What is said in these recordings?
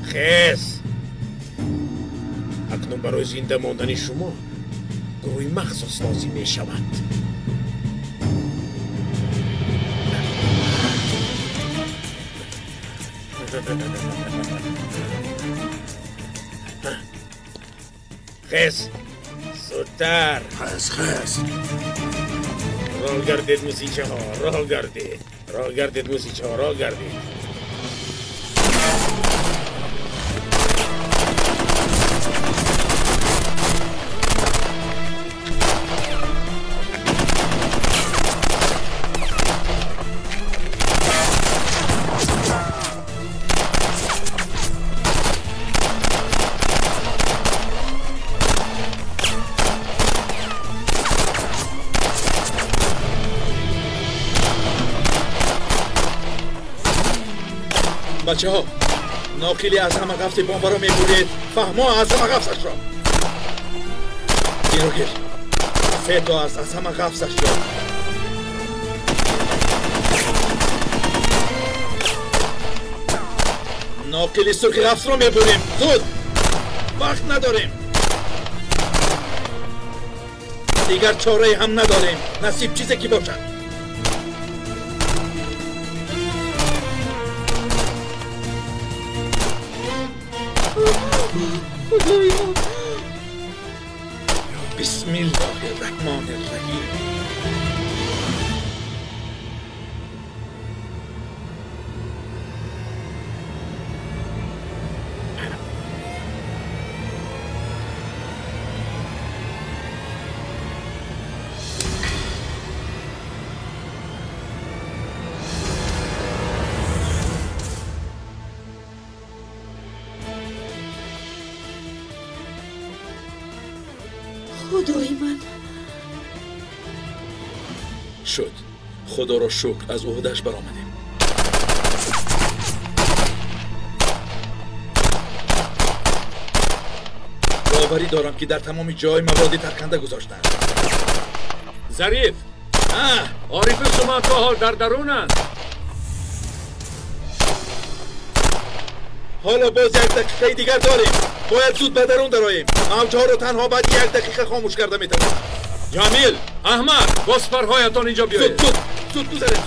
خس اکنون برای زنده ماندن شما گروهی مخصوص لازم می شود. خس زودتر. خس راه گردید موسیقی ها، راه گردید موسیقی ها، راه گردید. بچه ها ناقلی از همه قفت بمبا رو میبورید. فهما از همه قفصش را گیر سه تا از همه قفصش را ناقلی سرخ قفص رو میبوریم. زود وقت نداریم دیگر. چاره هم نداریم. نصیب چیزی که باشد. بسم الله الرحمن الرحیم. خدای من شد. خدا را شکر از عهده‌اش برآمدیم. باوری دارم که در تمام جای مواد ترکنده گذاشتند. ظریف عارف شما تا حال در درونند. حالا باز 1 دقیقه دیگر داریم. باید زود به درون دراییم. موجها رو تنها بعد 1 دقیقه خاموش کرده میتوانیم. جمیل، احمد، با سپرهایتان اینجا بیایید. زود گذارید.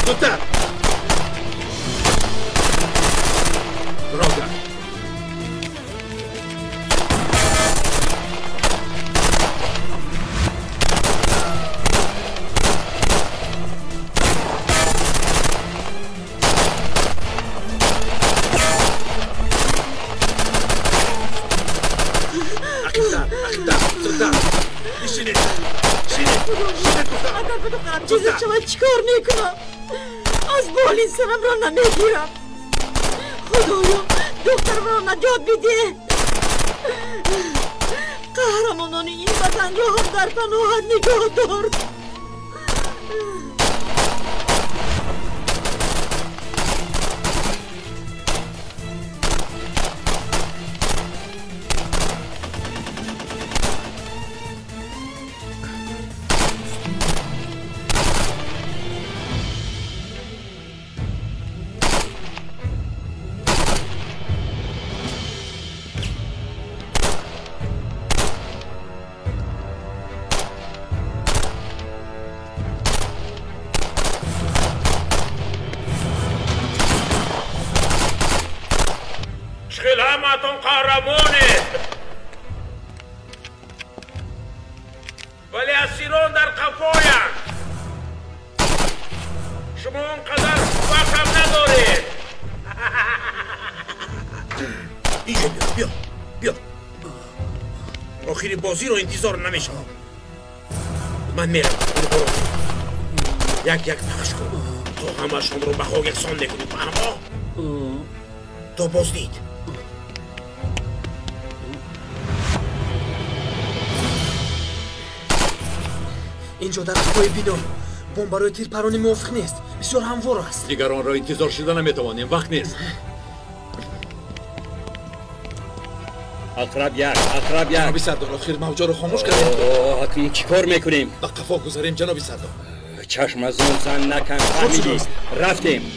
زودتر. برادر اگر بدونم چیزی شما چیکار میکنم؟ از بالین سرم را نمیگیرم. خدایا دخترم را نجات بده. قهرمانان این وطن را هم در پناهت نگاه دار. چخیل همتون قهرمانید ولی اسیران در قفاین. شما اونقدر وقت هم ندارید. اینجا بیا آخری بازی رو انتظار نمیشم. من میرم. یک پخش کن تا همشون رو به خاک یکسان نکنید. اما تا بازدید. اینجا در قفای بینا بمب برای تیرپرانی موافق نیست. بسیار هموار است. دیگران را انتظار شده نمیتوانیم. وقت نیست. اقرب یک جنابی سردار آخر موجا رو خاموش کردیم. حتمی چی کار میکنیم؟ به قفا گذاریم جنابی سردار. چشم از اون زن نکن. فهمیدی؟ رفتیم.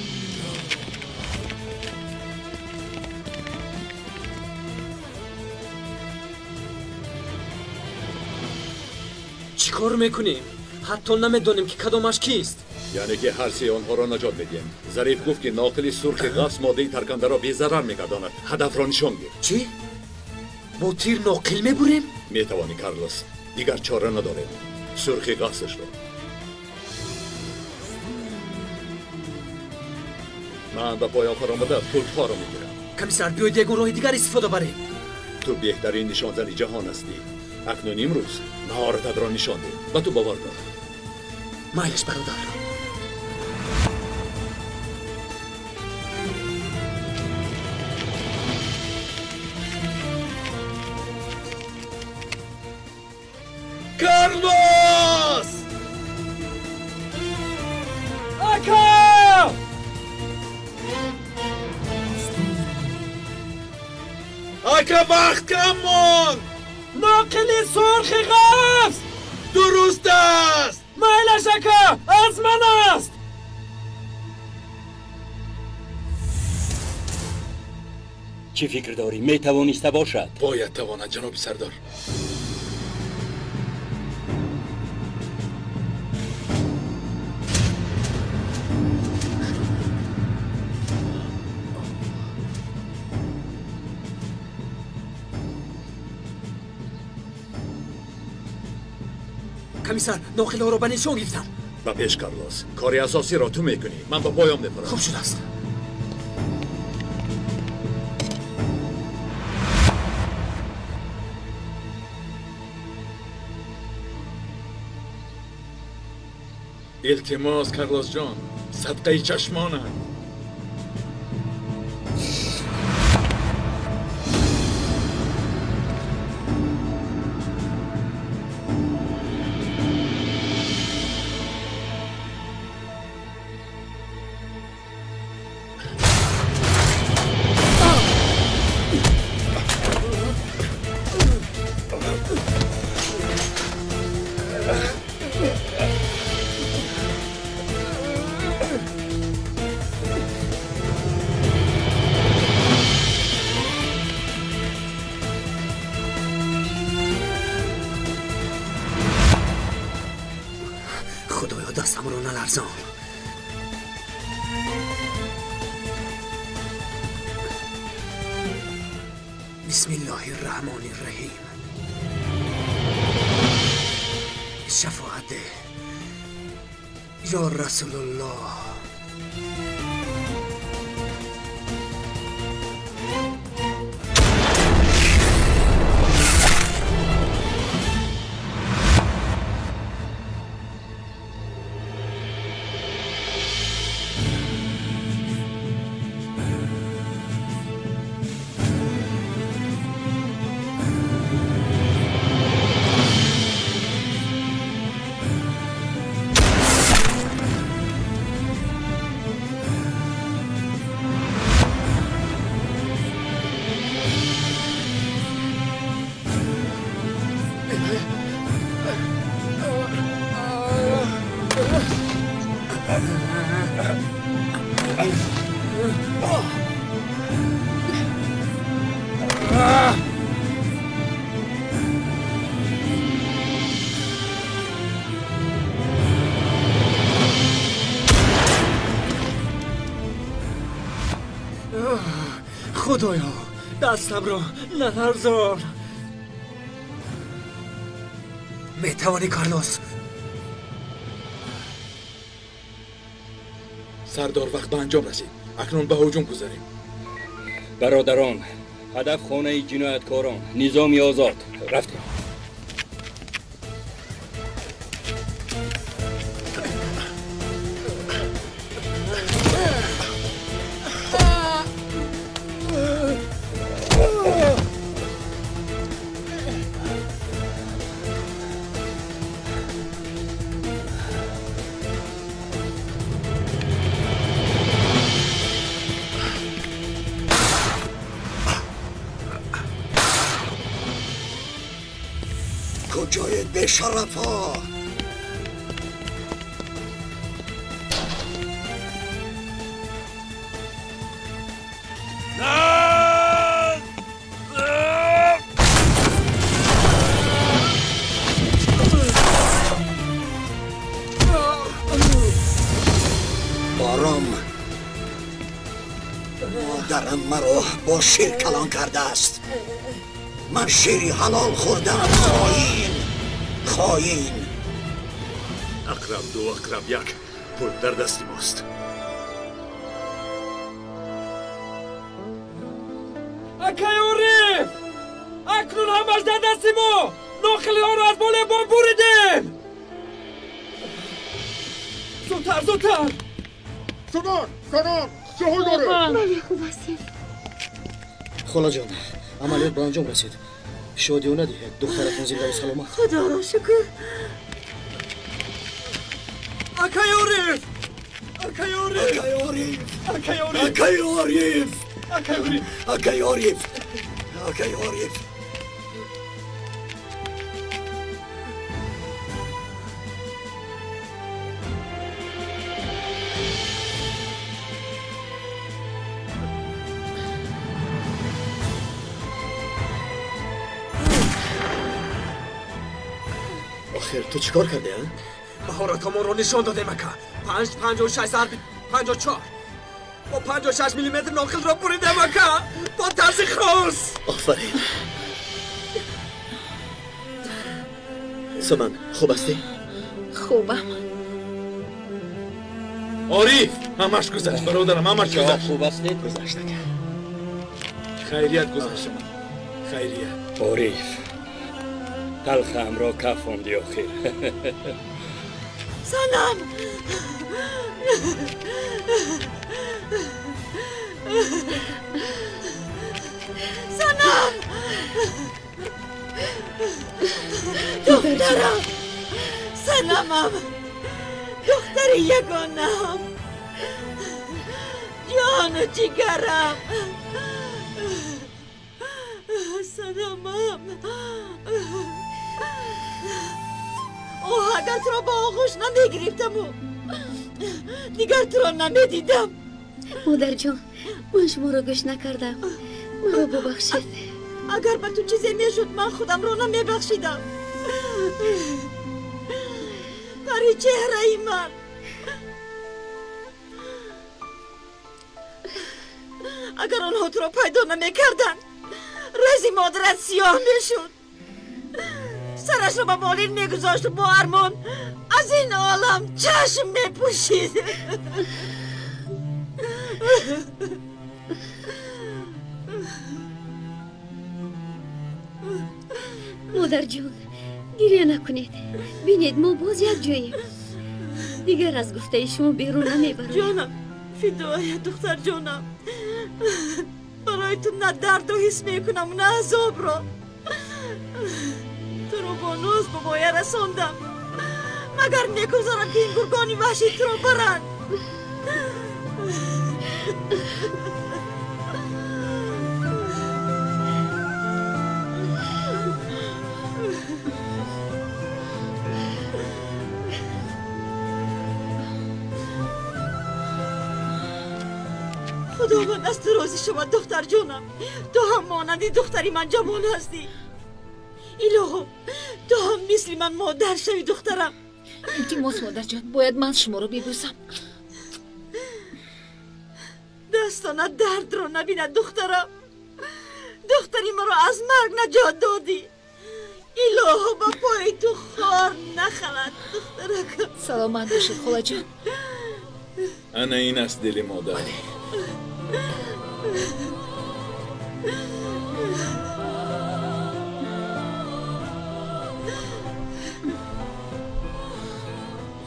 چی کار میکنیم؟ حتی نمیدونیم که کدامش کیست. یعنی که هر سه آنها را نجات بدیم. ظریف گفت که ناقل سرخ غفص ماده ترکنده را بی‌ضرر میگرداند. هدف را نشان گیر. چی؟ با تیر ناقل میبریم؟ میتوانی کارلوس. دیگر چاره نداریم. سرخ غفصش را. من به پای آخر آمده پولتها را میگیرم. کمیسر بیاید یک راه دیگر استفاده بریم. تو بهترین نشانزنی جهان هستی. اکنون امروز مهارتت را نشان ده. به تو باور دارم. مایلش برادر. کارلوس! آکا! آکا وقت کم موند! ناقل سرخ غفص! درست است! مایلش آکا! از من است! چی فکر داری؟ میتوانسته باشد؟ باید تواند جناب سردار. کمیسر ناقل ها رو به نشان گرفتم. به پیش کارلوس. کاری اساسی را تو میکنی. من به پایام میپرم. خوب شده است. التماس کارلوس جان، صدقه چشمانت. خدایا دستم رو نلرزان. بسم الله الرحمن الرحیم. شفاعت ده یا رسول الله. خدایا دستم رو نلرزان. میتوانی کارلوس؟ سردار وقت به انجام رسید. اکنون به هجوم گذاریم. برادران، هدف خانه جنایتکاران، نظامی آزاد. رفتیم. کجایید به شرفا؟ بارم مادرم مرا با شیر کلان کرده است. من شیری حلال خوردم. خائن. اقرب دو اقرب یک، پول در دستی ماست. اکایوریف! اکنون همش در دستی ما! ناخلی ها رو از بالا بام بریدیم! زودتر! سنان! چه حال داره؟ ولی خوب هستیم. خاله جان، عملیات به انجام رسید. شادی و ندیه دخترتون زیر و سلامت. خدا را شکر. اکایوریف! آخر تو چیکار کرده ها؟ مهارت ما رو نشان داده مکه. 5 56 ضرب 54 با 56 میلیمتر ناخل را بریده مکه با طرز خاص. آفرین. سمن خوب هستی؟ خوبم. عارف همش گذشت برادرم، همش گذشت. خوب هستید؟ گذشت نکن. خیریت گذشت من. خیریت. عارف تلخم را کفاندی آخر. سلام. سلام. دخترم. سلامم. دختر یگانم. جان و جگرم. سلامم. اوه اگر تو را با آغوش نمیگرفتم و دیگر تو را نمیدیدم. مادر جان، من شما را گوش نکردم. مرا ببخشید. اگر به تو چیزی میشد من خودم را نمیبخشیدم. پری چهره ای من. اگر آنها تو را پیدا نمیکردن رزی مادرت سیاه میشد. سرش را به بالین میگذاشت و با ارمان از این عالم چشم میپوشید. مادر جان، گریه نکنید. بینید ما باز یک جاییم. دیگر از گفته شما بیرون نمیبرم. جانم فدای دختر جانم. برای تو نه درد و حس میکنم نه عذاب را. تو رو با ناز به مایه رساندم. مگر میگذارم که این گرگانی وحشی تو رو برند. خداوند از تو راضی شود دختر جانم. تو هم مانندی دختری من جوان هستی. الهو تو هم مثل من مادر شوی دخترم. التماس مادر جان، باید من شما رو ببوسم. دستانت درد رو نبیند دخترم. دختری مرا از مرگ نجات دادی. الهو با پای تو خار نخورد دخترک. سلامت باشید خاله جان. انا این است دل مادر.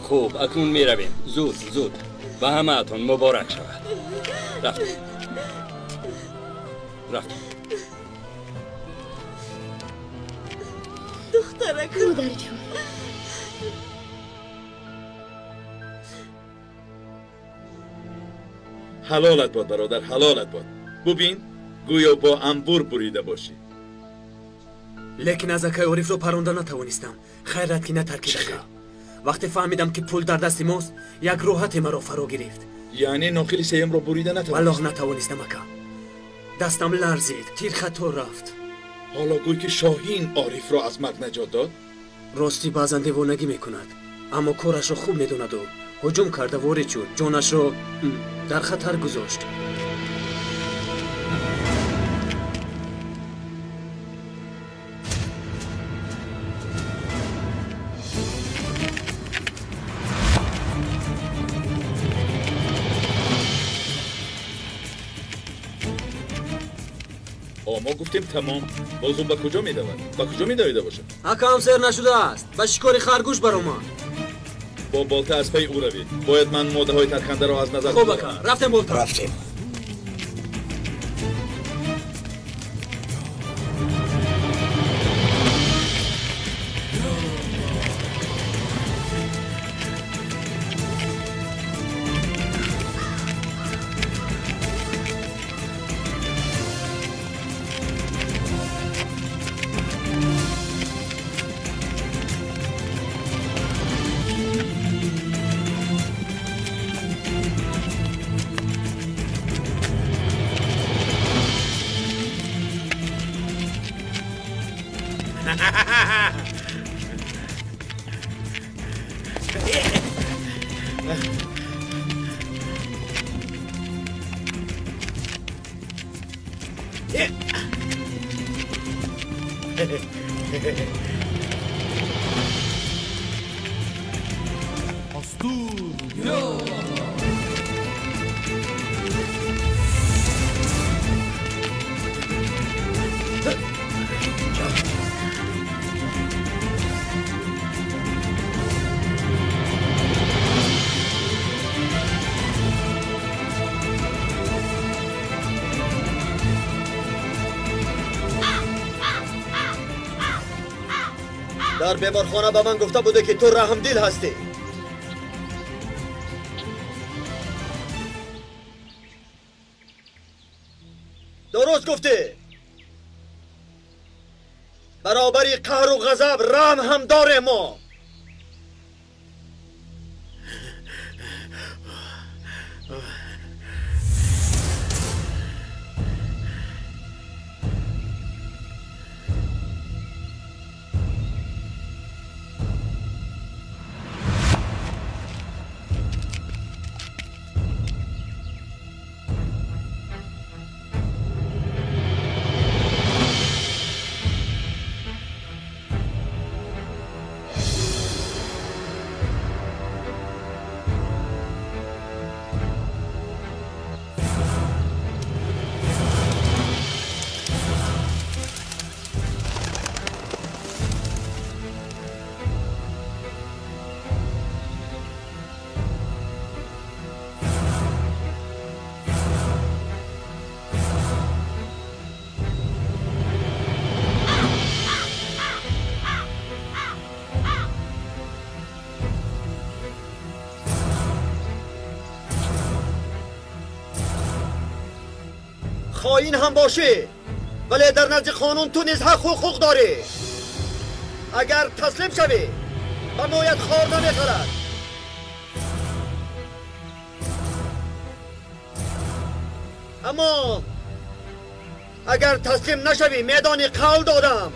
خوب اکنون می رویم. زود زود و همه اتون مبارک شود. رفت. دخترک. مادر جون. حلالت باد برادر، حلالت باد. ببین گویا با انبور بریده باشی. لیکن از اکای عریف رو پرونده نتوانستم. خیرت که نترکیده. وقتی فهمیدم که پول در دست ماست یک راحت مرا فرا گرفت. یعنی ناخیل سیم رو بریده نتوانست؟ والله نتوانستم اکا. دستم لرزید، تیر خطور رفت. حالا گوی که شاهین عارف را از مرگ نجات داد؟ راستی بعضن دیوانگی میکند، اما کارش رو خوب میدوند و هجوم کرده وارد شد، جانش رو در خطر گذاشت. ما گفتیم تمام. بازون با کجا میدود؟ با کجا میدویده باشه؟ اکا هم سر نشده است. به شکاری خرگوش برآمد. با بالته از پی او روید. باید من ماده های ترکنده را از نظر خوب اکا، رفتیم بالته. رفتیم. در بیمارخانه به من گفته بوده که تو رحمدل هستی. درست گفتی. برابری قهر و غضب رحم هم داره ما. خائن هم باشه ولی در نزد قانون تو نیز حق و حقوق داری. اگر تسلیم شوی به مایت خار نمیخورد. اما اگر تسلیم نشوی میدان قول دادم،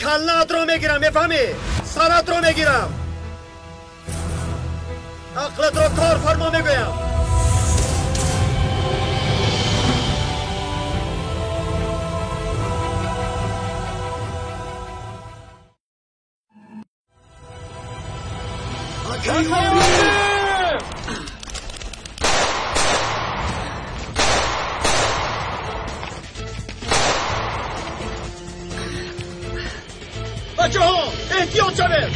کلت رو میگیرم، میفهمی؟ سرت رو میگیرم. عقلت رو کار فرما میگویم. بچه ها احتیاط شده.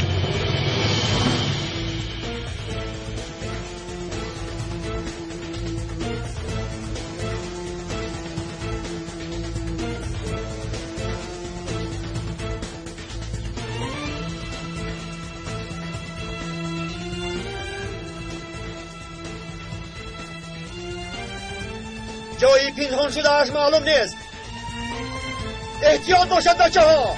جایی پنهان شده اش معلوم نیست. احتیاط باشد بچه ها.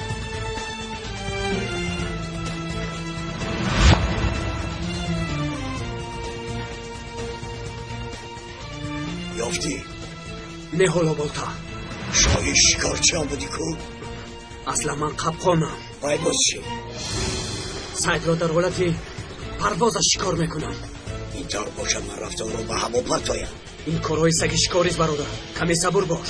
یافتی؟ نه حالا بالتا شاید شکارچی هم بودی کو؟ اصلا من قبقانم. باید باز چی؟ سعید را در حالت پرواز شکار میکنم. اینطور باشد من رفتم رو به هوا پرتایم. این کارهای سگ شکاریست برادر. کمی صبر باش.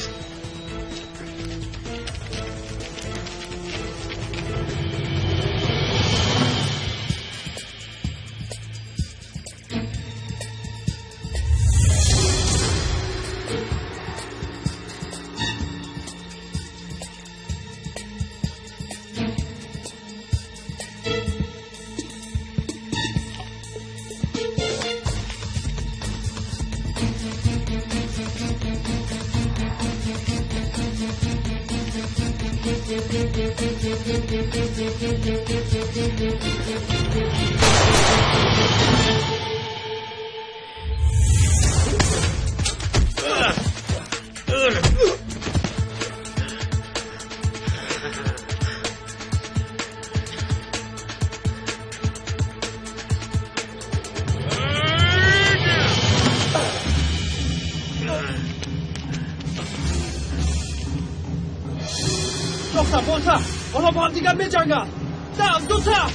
دختر بانتر آنها با هم دیگر می جنگن. دم دوتر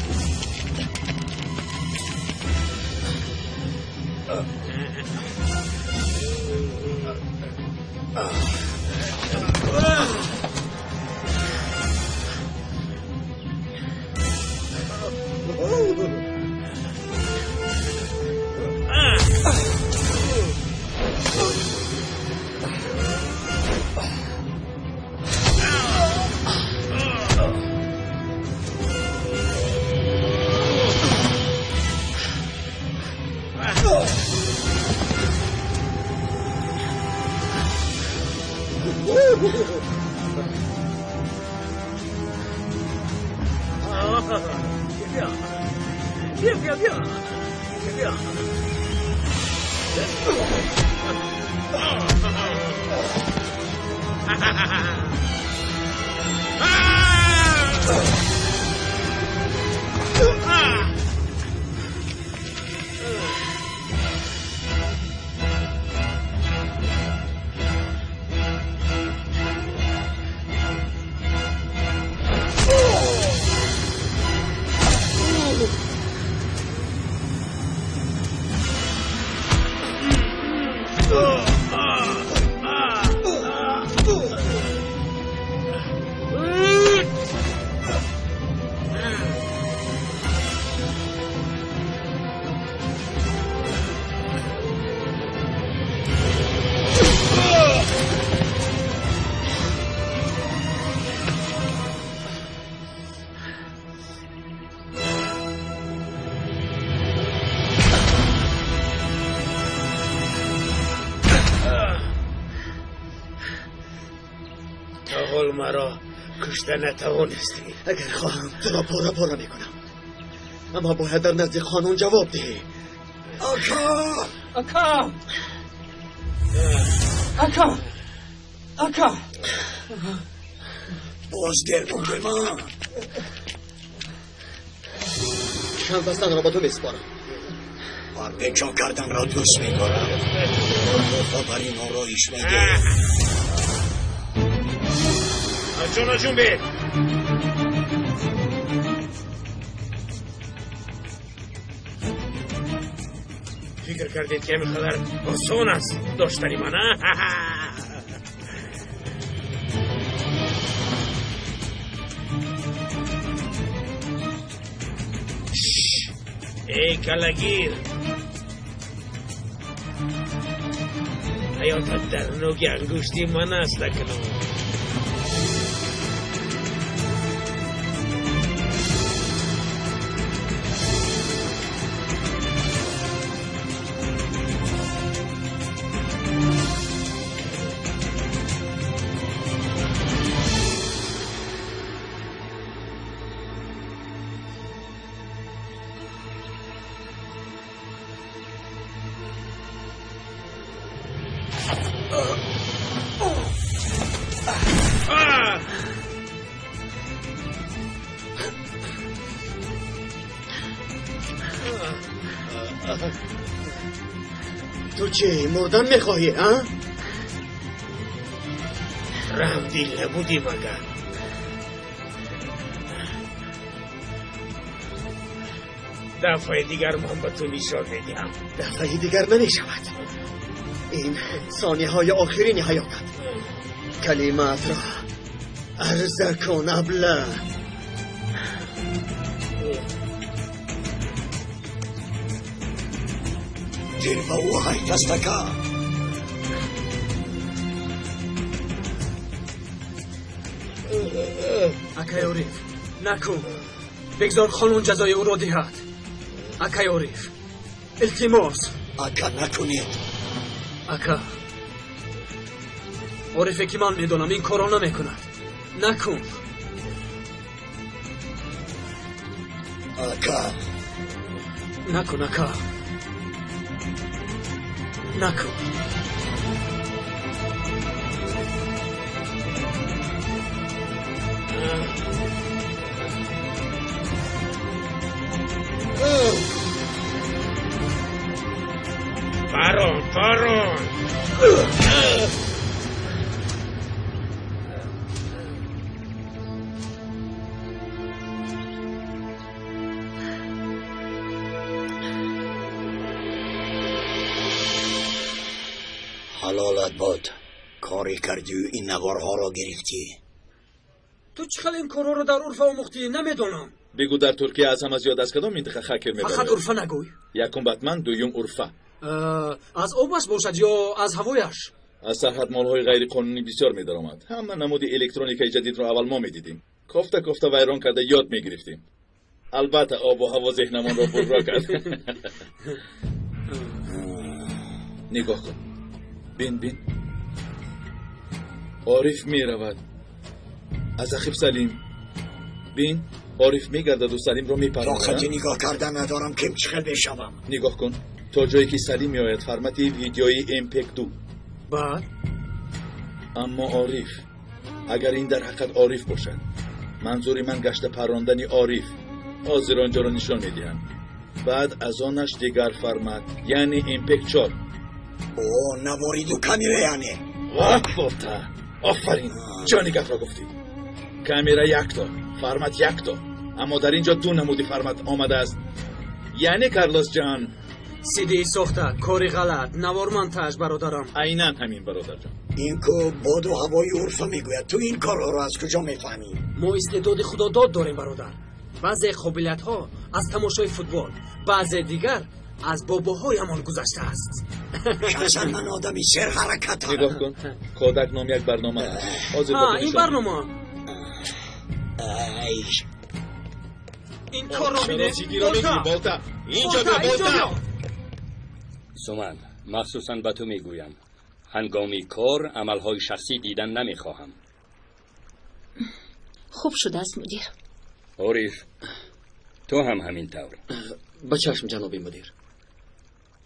مرا کشته نتوانستی. اگر خواهم تو را پاره میکنم، اما باید در نزد خانون جواب دهی. آکا آکا آکا آکا باز در مونده من شم بستن را با تو میسپارم. من پنچان کردن را دوست میکنم. خبری نارایش میده. جون بید. فکر کردید که همینقدر آسان است داشتنی من؟ ای کلگیر، حیاتت در نوک انگشتی من است اکنون. تو چی؟ مردن میخواهی ها؟ رحمدیل نبودی مگر؟ دفعه دیگر من به تو نشان میدیم. دفعه دیگر نمیشود. این ثانیه های آخرین حیاتت. کلمات را عرض کن ابله. دیر به او های دستکا. اکای عریف نکن. بگذار خانون جزای او را دهد. اکای عریف التماس. اکا نکنید. اکا عریفه که من میدونم این کارا نمیکند. نکن. اکا نکن اکا. نکن. بارون حلالت باد. کاری کردی و این نوارها را گرفتی. تو چخل این کارا رو در عرفه آموختی؟ نمیدونم. بگو در ترکیه از همه زیاد از کدام منطقه خاکر میبره؟ فقط عرفه نگوی. یکم بتمن، دویم عرفه. از آبش باشد یا از هوایش؟ از سرحد مالهای غیر قانونی بسیار میدرآمد. همه نمود الکترونیکای جدید رو اول ما میدیدیم. کافته ویران کرده یاد میگرفتیم. البته آب و هوا ذهنمان را پر کرد. نگاه کن. بین عارف میرود از اخیب سلیم. بین عارف میگردد و سلیم رو میپراند. طاقت نگاه کردن ندارم که چخل بشوم. نگاه کن تا جایی که سلیم میآید فرمت ویدیوی امپک 2. بعد اما عارف، اگر این در حقیقت عارف باشد، منظوری من گشت پراندن عارف حاضر آنجا را نشان میدهم. بعد از آنش دیگر فرمت یعنی امپک 4. او نوارید و کامیره یعنی واقفتا. آفرین جانی گفت را گفتی. کامیره یک تا فرمت یک تا، اما در اینجا دو نمودی فرمت آمده است. یعنی کارلوس جان سیدی ساخته کاری غلط. نوار منتج برادرم. عیناً همین برادر جان. این که باد و هوای عرفه میگوید. تو این کارها رو از کجا میفهمی؟ ما استعداد خدا داد داریم برادر. بعضی قابلیت ها از تماشای فوتبال، بعضی دیگر از باباهایمان گذشته است. شخصا من آدمی سر حرکت ها. نگاه کن کودک نام یک برنامه است. این برنامه این کار رو بینه. بالتا اینجا بالتا. سومن، مخصوصا به تو میگویم هنگامی کار عملهای شخصی دیدن نمیخواهم. خوب شده است مدیر. عارف تو هم همین طور. با چشم جناب مدیر.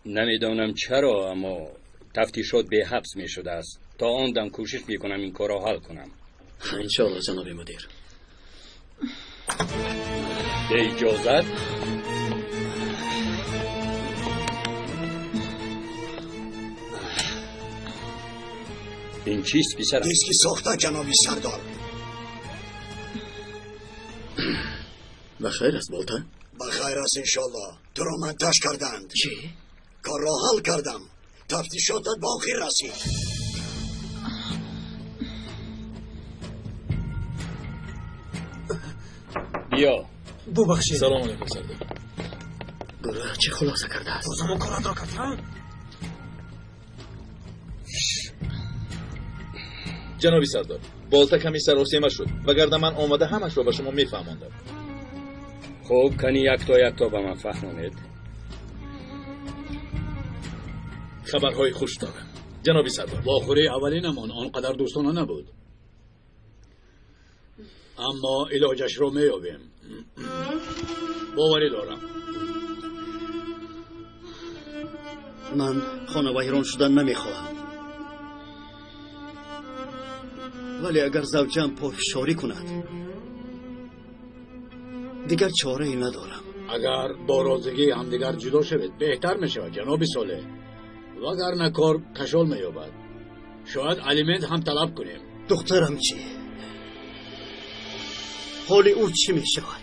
نمیدانم چرا اما تفتیشات به حبس می شده است. تا آن دم کوشش میکنم این کار را حل کنم. انشاءالله جناب مدیر. به اجازت. این چیست پسرم؟ دیسکی ساخته جنابی سردار. بخیر است بالتا؟ بخیر است انشالله. تو را منتج کردند. چی؟ کار را حل کردم. تفتیشاتت با آخر رسید. بیا. ببخشید. سلام علیکم سردار. گروه چه خلاصه کرده است؟ بازم کارات را کردن؟ جنابی سردار، بالتا کمی سراسیمه شد وگرنه من آمده همش را به شما میفهماندم. خوب کنی یک تا به من فهمونید. خبرهای خوش دارم جنابی سردار. واخوری اولینمان آنقدر دوستانه نبود، اما علاجش رو میابیم. باوری دارم. من خانه ویران شدن نمیخواهم، ولی اگر زوجم پافشاری کند دیگر چاره ای ندارم. اگر با رازگی همدیگر جدا شوید بهتر میشود جناب صالح، وگرنه کار کشال مییابد. شاید الیمنت هم طلب کنیم. دخترم چی؟ حال او چی میشود؟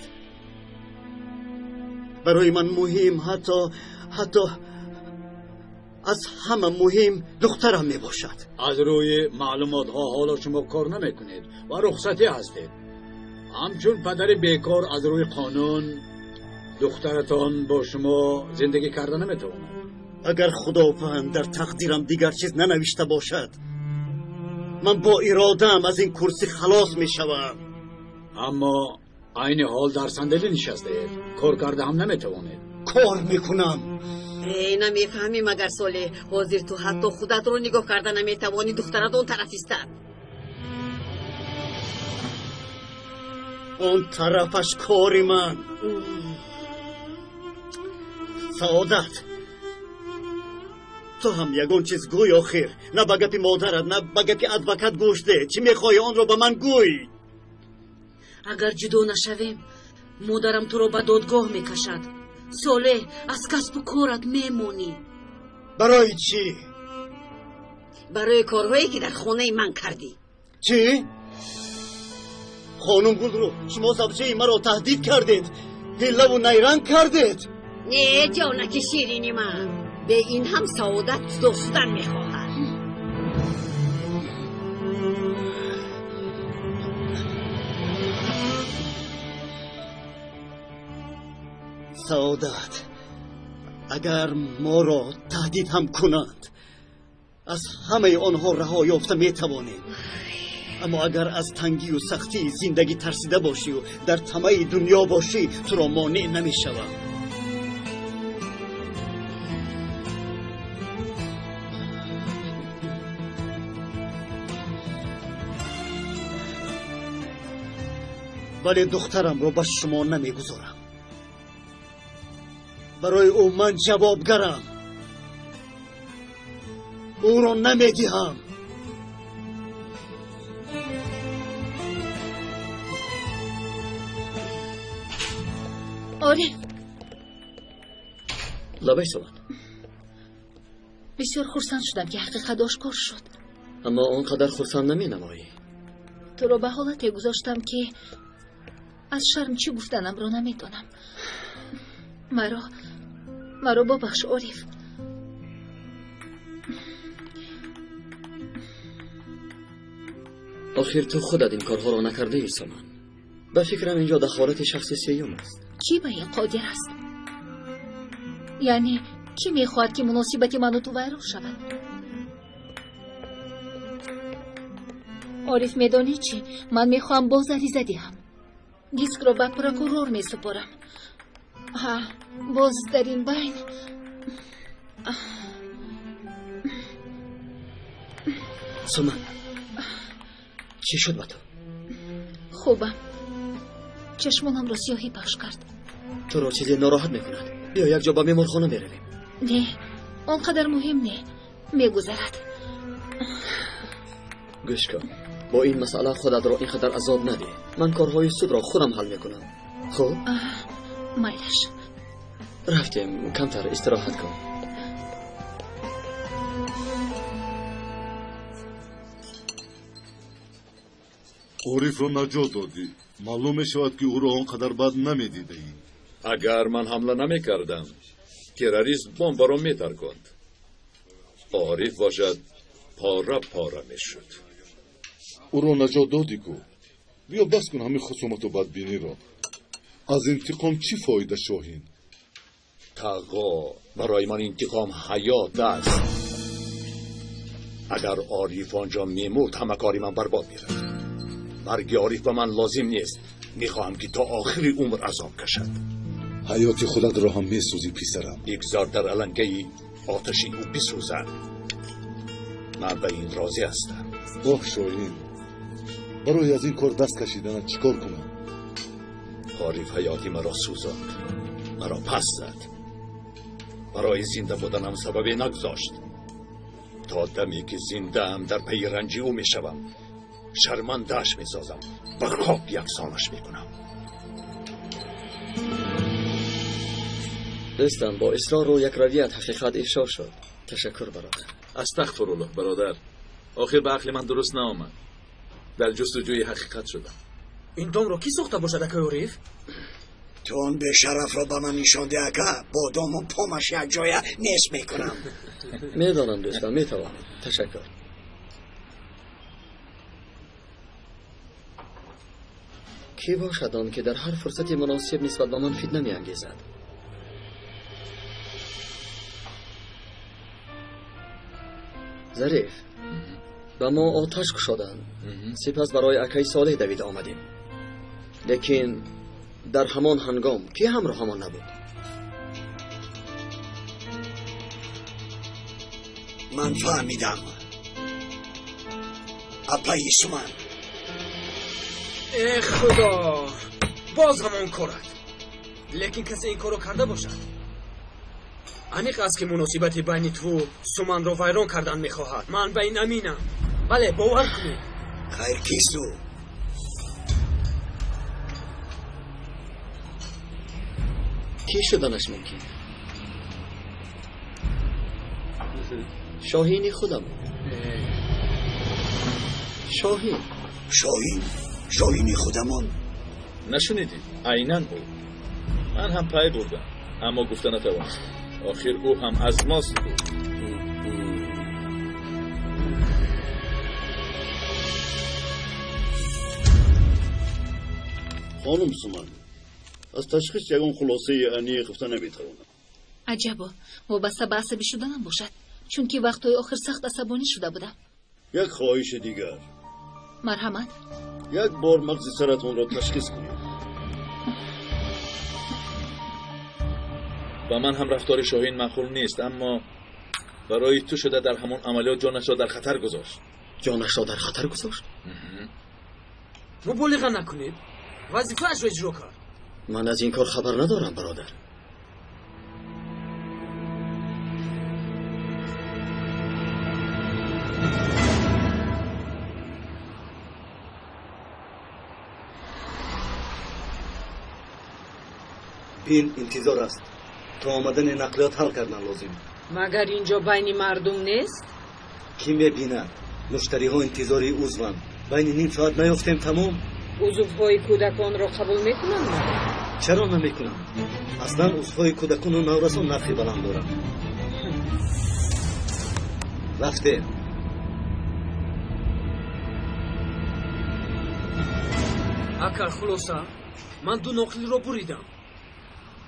برای من مهم، حتی از همه مهم دخترم میباشد. از روی معلومات ها حالا شما کار نمیکنید و رخصتی هستید. همچون پدر بیکار از روی قانون دخترتان با شما زندگی کرده نمیتواند. اگر خداوند در تقدیرم دیگر چیز ننوشته باشد من با اراده‌ام از این کرسی خلاص میشوم. اما عین حال در صندلی نشسته، کار کرده هم نمیتوانید. کار میکنم. نمیفهمی مگر صالح، حاضر تو حتی خودت رو نگاه کرده نمیتوانی، دخترت اون طرف ایستد. اون طرفش کاری من. سعادت، تو هم یگون چیز گوی آخر. نه به گپی مادرت نه به گپی ادوکت گوش ده. چی میخوای آن رو به من گوی؟ اگر جدا نشویم مادرم تو رو به دادگاه میکشد. صالح، از کسب و کارت میمونی. برای چی؟ برای کارهایی که در خانه من کردی. چی؟ خانم گل رو شما زوجه مرا تهدید کردید، حیله و نیرنگ کردید. نه جانک شیرینی من، به این هم سعادت دوستن میخواهد. سعادت، اگر ما را تهدید هم کنند از همه آنها رها یافته میتوانیم، اما اگر از تنگی و سختی زندگی ترسیده باشی و در طمع دنیا باشی تو را مانع نمیشوم. ولی دخترم رو به شما نمیگذارم. برای او من جوابگرم. او رو نمیدهم. آره لبه سوان، بسیار خرسند شدم که حقیقت آشکار شد. اما آنقدر خرسند نمی نمایی. تو رو به حالتی گذاشتم که از شرم چی گفتنم رو نمیدونم. مرا ببخش عارف. آخر تو خودت این کارها را نکرده ای سامان. به فکرم اینجا دخالت شخص سیوم است. کی به این قادر است؟ یعنی کی میخواهد که مناسبت من و تو ویران شود؟ عارف میدانی چی؟ من میخواهم باز عریضه دهم. دیسک رو به پروکورور میسپارم. باز در این بین سامان، چی شد با تو؟ خوبم. چشمانم را سیاهی پخش کرد. تو را چیزی ناراحت میکند؟ بیا یک جا به میمارخانه برویم. نه، آنقدر مهم نه، میگذرد. گوش کن، با این مسئله خودت را اینقدر عذاب نده. من کارهای سود را خودم حل میکنم. خب؟ مایلش. رفتیم، کمتر استراحت کن. عارف رو نجات دادی. معلوم میشود که او را آنقدر بد نمیدیده ای. اگر من حمله نمیکردم تروریست بمب را میترکاند. عارف باشد پاره میشد. او را نجات دادی کو. بیا بس کن همین خصومت و بدبینی را. از انتقام چی فایده شاهین؟ تقا برای من انتقام حیات است. اگر عارف آنجا میمرد همه کاری من برباد میرفت. مرگ عارف به من لازم نیست. میخواهم که تا آخری عمر عذاب کشد. حیات خودت را هم میسوزی پسرم. بگذار در علنگه آتشی او بسوزد. من به این راضی هستم. اوه شاهین، برای از این کار دست کشیدن چیکار کنم؟ عارف حیاتی مرا سوزاند، مرا پس زد. برای زنده بودنم سببی نگذاشت. تا دمی که زنده ام در پی رنجی او میشوم، شرمنده‌اش میسازم، به خاک یکسانش میکنم. رستم با اصرار و یک رویت حقیقت افشا شد. تشکر برادر. استغفرالله برادر، آخر به عقل من درست نآمد. در جستجوی حقیقت شدم. این دام رو کی ساخته باشد اکا عارف؟ تو اون به شرف رو به من نشانده اکا، با دام و پامش یک جای نیست میکنم. میدانم دوستان، میتوانم. تشکر. کی باشد آن که در هر فرصت مناسب نسبت به من فتنه می‌انگیزد؟ ظریف، به ما آتش کشادند. سپس برای اکای صالح دوید آمدیم. لیکن در همان هنگام کی همراه ما نبود؟ من فهمیدم. اپایی سومن. ای خدا، باز همون کارد. لیکن کسی این کارو کرده باشد. انیق است که مناسبت بین تو سومن رو ویران کردن میخواهد. من به این امینم. بله، باور کنید. خیر کیست تو؟ کی شدنش ممکن؟ شاهینی خودم. شاهینی خودمون. نشنیدی؟ عیناً او. من هم پای بردم، اما گفتن نتوانستم. آخر او هم از ماست بود. خانم سومن، از تشخیص یگان خلاصه انی گفته نمیتوانم. عجبا، وابسته به عصبی شدنم باشد، چون که وقتهای آخر سخت عصبانی شده بودم. یک خواهش دیگر. مرحمت. یک بار مغز سرطان را تشخیص کنید. با من هم رفتار شاهین معقول نیست، اما برای تو شده در همون عملیات جانش را در خطر گذاشت. جانش را در خطر گذاشت؟ مبالغه نکنید. وظیفه‌اش را اجرا کرد. من از این کار خبر ندارم برادر. این انتظار است. تا آمدن نقلیات حل کردن لازم. مگر اینجا بین مردم نیست؟ کی میبیند؟ مشتری ها انتظاری عضوان. بین نیم ساعت نیافتیم تمام. عضوهای کودکان را قبول میکنن؟ چرا نمیکنم؟ اصلا عضوهای کودکان و نورسان نرخی بلند دارم. رفته. اکر خلاصه من دو نقلی رو بریدم،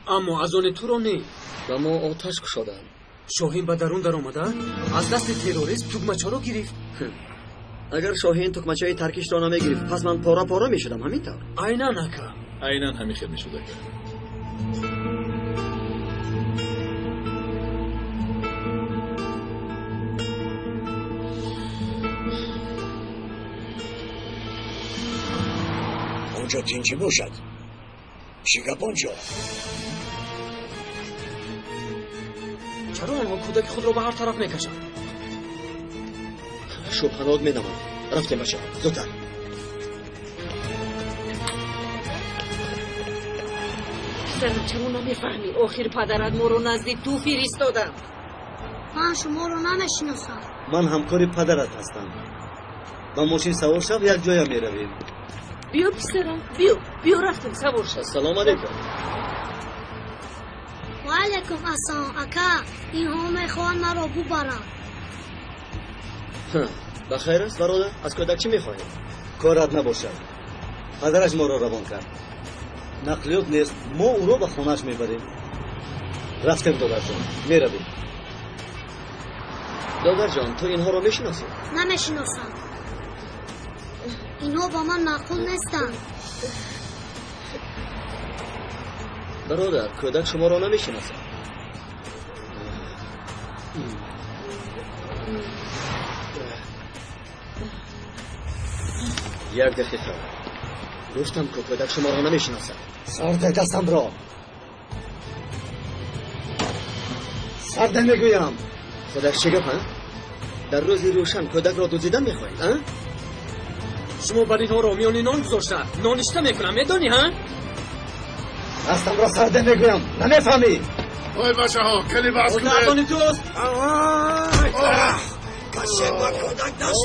اما از آن تو رو نه. و ما آتش کشادن. شاهین به درون در آمده از دست تروریست تکمچه رو گرفت. اگر شاهین تکمچه ترکیش را نمیگرفت پس من پارا پارا میشدم. همینطور عیناً اکر. عیناً همین خیر میشد اکر. اونجا تینچی باشد. شیگپ اونجا. چرا آنها کودک خود را به هر طرف میکشند؟ شبهناک میدمم. رفتیم بچه زودتر. سرم چرا نمیفهمی؟ آخر پدرت ما رو نزدیک تو فرستادم. من شما رو نمیشناسم. من همکار پدرت هستم. با ماشین سوار شو یک جای میرویم. بیا پسرم، بیا رفتیم سوار شو. سلام علیکم. و علیکم السلام اکا. این ها میخوان مرا ببرن. بخیر است برادر؟ از کودک چی میخواهی؟ کارت نباشد. پدرش ما را روان کرد. نقلیات نیست، ما او را به خانه‌اش میبریم. رفتم دادر جان میرویم. دادر جان تو اینها رو میشناسی؟ نمیشناسم. اینها با من معقول نیستن. برادر کودک شما رو نمیشناسه. یک دقیقه گفتم که کودک شما رو نمیشناسه. سرده دستم را. سرده میگویم. کودک چه گپ؟ در روزی روشن کودک را دزدیدن میخواهید؟ شما بر اینها رو میان نان گذاشته نانشته میکنم میدانی ها؟ دستم را سرده میگویم نمیفهمی؟ وای بچه ها کلی بحث کنید آقای توست کسی با کودک دست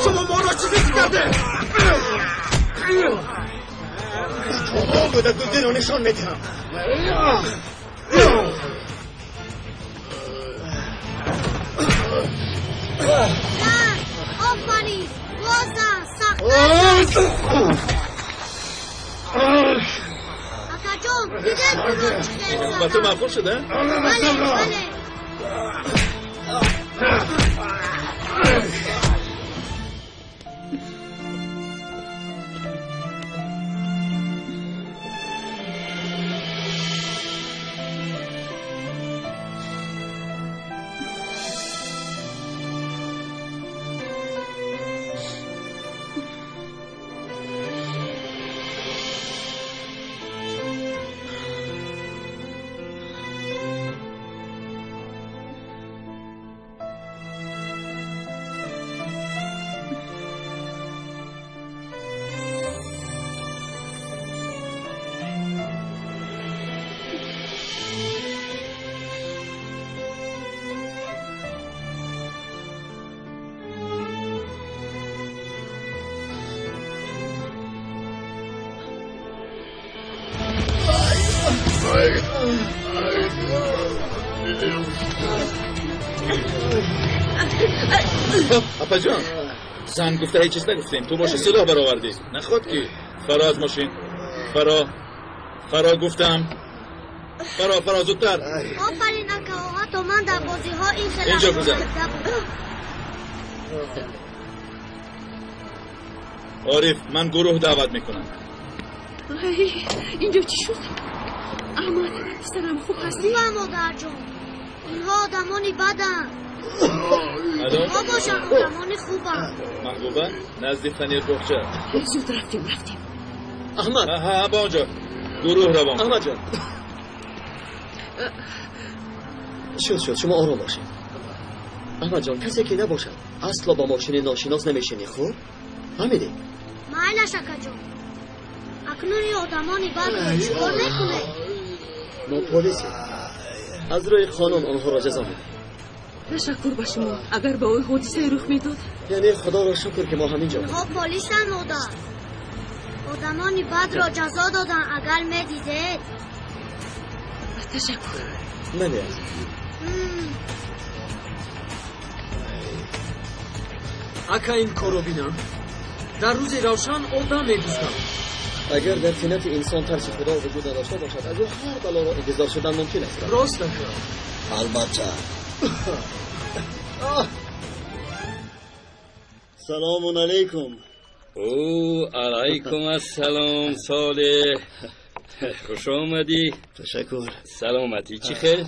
شما ما را چیزی کرده؟ کودک دزدی رو نشان میدهم. آفرین بازم سخت اکا جون دیگه برو چه با تو معقول شده؟ بله اپا جان زن گفته هیچ چیز نگفتیم تو باشه سلاح برآوردی نخواد کی فرا از ماشین فرا گفتم فرا زودتر آفرین اکا آقا تو من در بازی ها این سلاح اینجا بزن عارف من گروه دعوت میکنم اینجا چی شد؟ احمد سرم خوب هستی؟ خوبم مادر جون اینها آدمانی بدن ما باشن آدمانی خوبن محبوبه نزدیک فنیر بخچه زود رفتیم احمد ها با اونجا گروه روان احمد جان شد شما آرام باشید احمد جان کسی که نباشد اصلا با ماشین ناشناس نمیشینی خوب؟ فهمیدی؟ مایلش اکا جون اکنون این آدمانی بد چیکار نکنه ما پلیسی از روی قانون آنها را جزا میده تشکر به شما اگر به اوی حادثه رخ میداد یعنی خدا را شکر که ما همینجا اینها پلیسن مادر آدمانی بد را جزا دادن اگر میدیده تشکر منی اکا این کارو بینم در روز روشن آدم میدوزدم اگر در طینت انسان ترس خدا وجود نداشته باشد از او هر بلا را انتظار شدن ممکن است راست البته سلام علیکم او علیکم السلام صالح خوش آمدی تشکر سلامتی چی خیر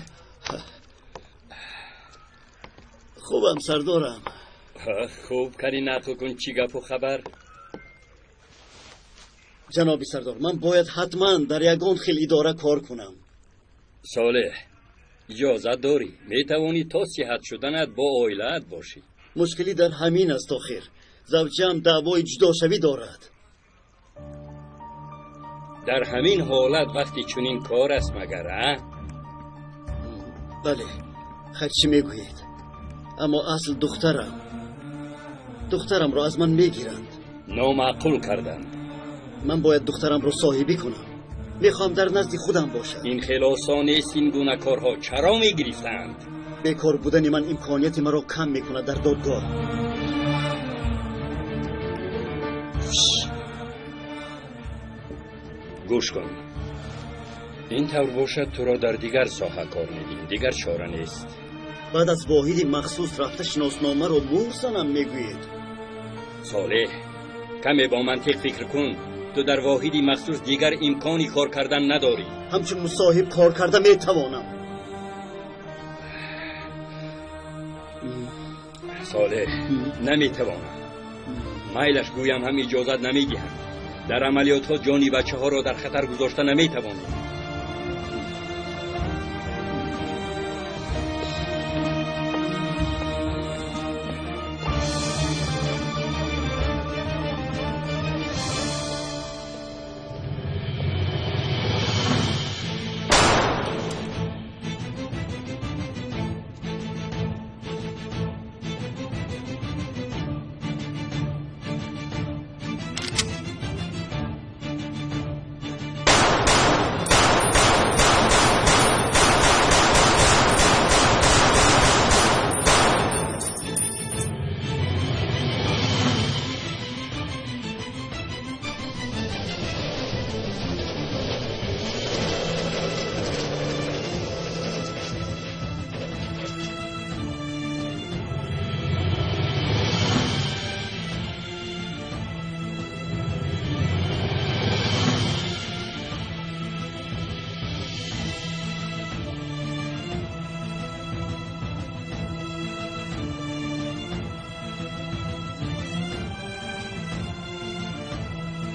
خوبم سردارم خوب کاری نقل کن چی گپ و خبر جنابی سردار من باید حتما در یگان خیل اداره کار کنم صالح اجازت داری میتوانی تا صحت شدنت با عائلت باشی مشکلی در همین است آخر زوجم دعوای جدا شوی دارد در همین حالت وقتی چنین کار است مگر بله خیر چی میگویید اما اصل دخترم را از من میگیرند نامعقول کردند من باید دخترم را صاحبی کنم میخوام در نزد خودم باشم. این خیلی آسان نیست. این گونه کارها چرا میگرفتند؟ بیکار بودن من امکانیت مرا کم میکنه در دادگاه. گوش کن. این طور باشد تو را در دیگر ساحه کار میدیم. دیگر چاره نیست. بعد از واحدی مخصوص رفته شناسنامه رو مهر زنم میگویید. صالح، کمی با منطق فکر کن. تو در واحدی مخصوص دیگر امکانی کار کردن نداری. همچون مصاحب کار کرده میتوانم. صالح، نمیتوانم. مایلش گویم هم اجازت نمیدهم. در عملیات ها جانی بچه ها را در خطر گذاشته نمیتوانم.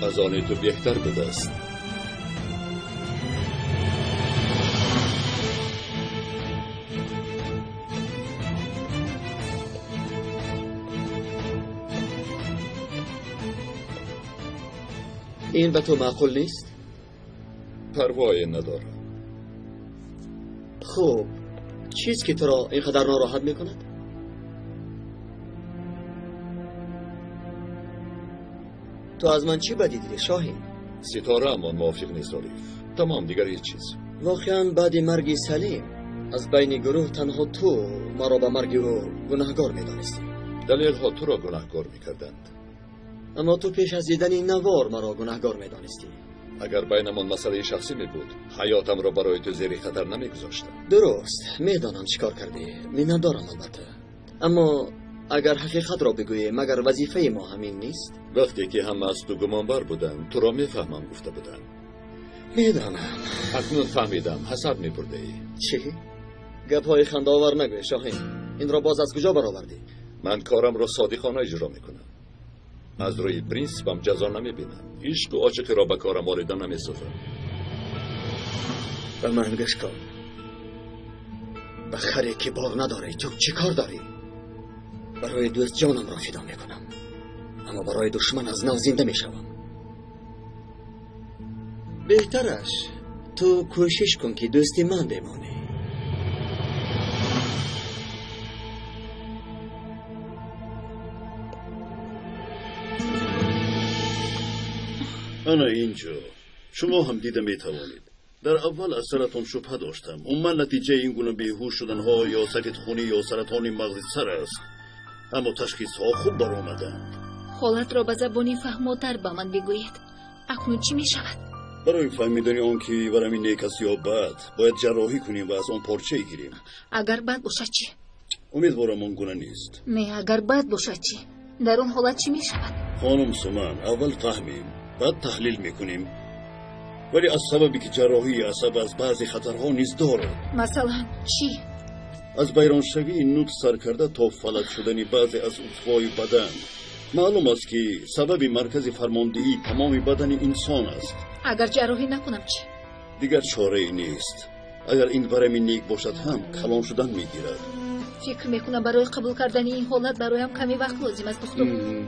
از آن تو بهتر بوده است. این به تو معقول نیست؟ پروایی ندارم. خوب، چیز که تو را اینقدر ناراحت میکند؟ تو از من چی بدی دیدی شاهین؟ ستاره اما موافق نیست عارف. تمام، دیگر هیچ چیز. واقعا بعد مرگ سلیم از بین گروه تنها تو مرا به مرگ او گناهگار میدانستی. دلیل ها تو را گناهگار میکردند. اما تو پیش از دیدن این نوار مرا گناهگار میدانستی. اگر بینمان مسئله شخصی می بود حیاتم را برای تو زیر خطر نمیگذاشتم. درست، میدانم چیکار کردی. منت دارم البته. اما اگر حقیقت را بگویی مگر وظیفه ما همین نیست؟ وقتی که همه از تو گمانبر بودن تو را میفهمم گفته بودن. میدانم. اکنون فهمیدم حساب میبرده ای. چی؟ گپهای خنده‌آور نگوی شاهین. این را باز از کجا برآوردی؟ من کارم را صادقانه اجرا میکنم. از روی پرینسیپم جزا نمیبینم. عشق و عاشقی را به کارم آوردن نمیسازم. به من گوش کن. به خری که بار نداری تو چی کار داری؟ برای دوست جانم را فدا میکنم، اما برای دشمن از نو زنده میشوم. بهترش تو کوشش کن که دوستی من بمانی. انا اینجا. شما هم دیده میتوانید. در اول از سرطان شبهه داشتم. من نتیجه این گونه بیهوش شدن ها یا سفید خونی یا سرطان مغز سر است. اما تشخیص ها خوب برآمدند. حالت را به زبانی فهماتر به من بگویید. اکنون چی می شود؟ برای فهمیدن آن که ورم نیک است یا بد باید جراحی کنیم و از آن پارچه گیریم. اگر بد باشد چی؟ امیدوارم آن گونه نیست. نه، اگر بد باشد چی؟ در اون حالت چی می شود؟ خانم سومن، اول فهمیم بعد تحلیل میکنیم. ولی از سببی که جراحی عصب از بعضی خطرها نیز دارد. مثلا چی؟ از بیرانشوی نوک سر کرده تا فلج شدن بعضی از عضوهای بدن. معلوم است که سبب مرکز فرماندهی تمام بدن انسان است. اگر جراحی نکنم چی؟ دیگر چاره ای نیست. اگر این ورم نیک باشد هم کلان شدن میگیرد. فکر میکنم برای قبول کردن این حالت برایم کمی وقت لازم است دکتر.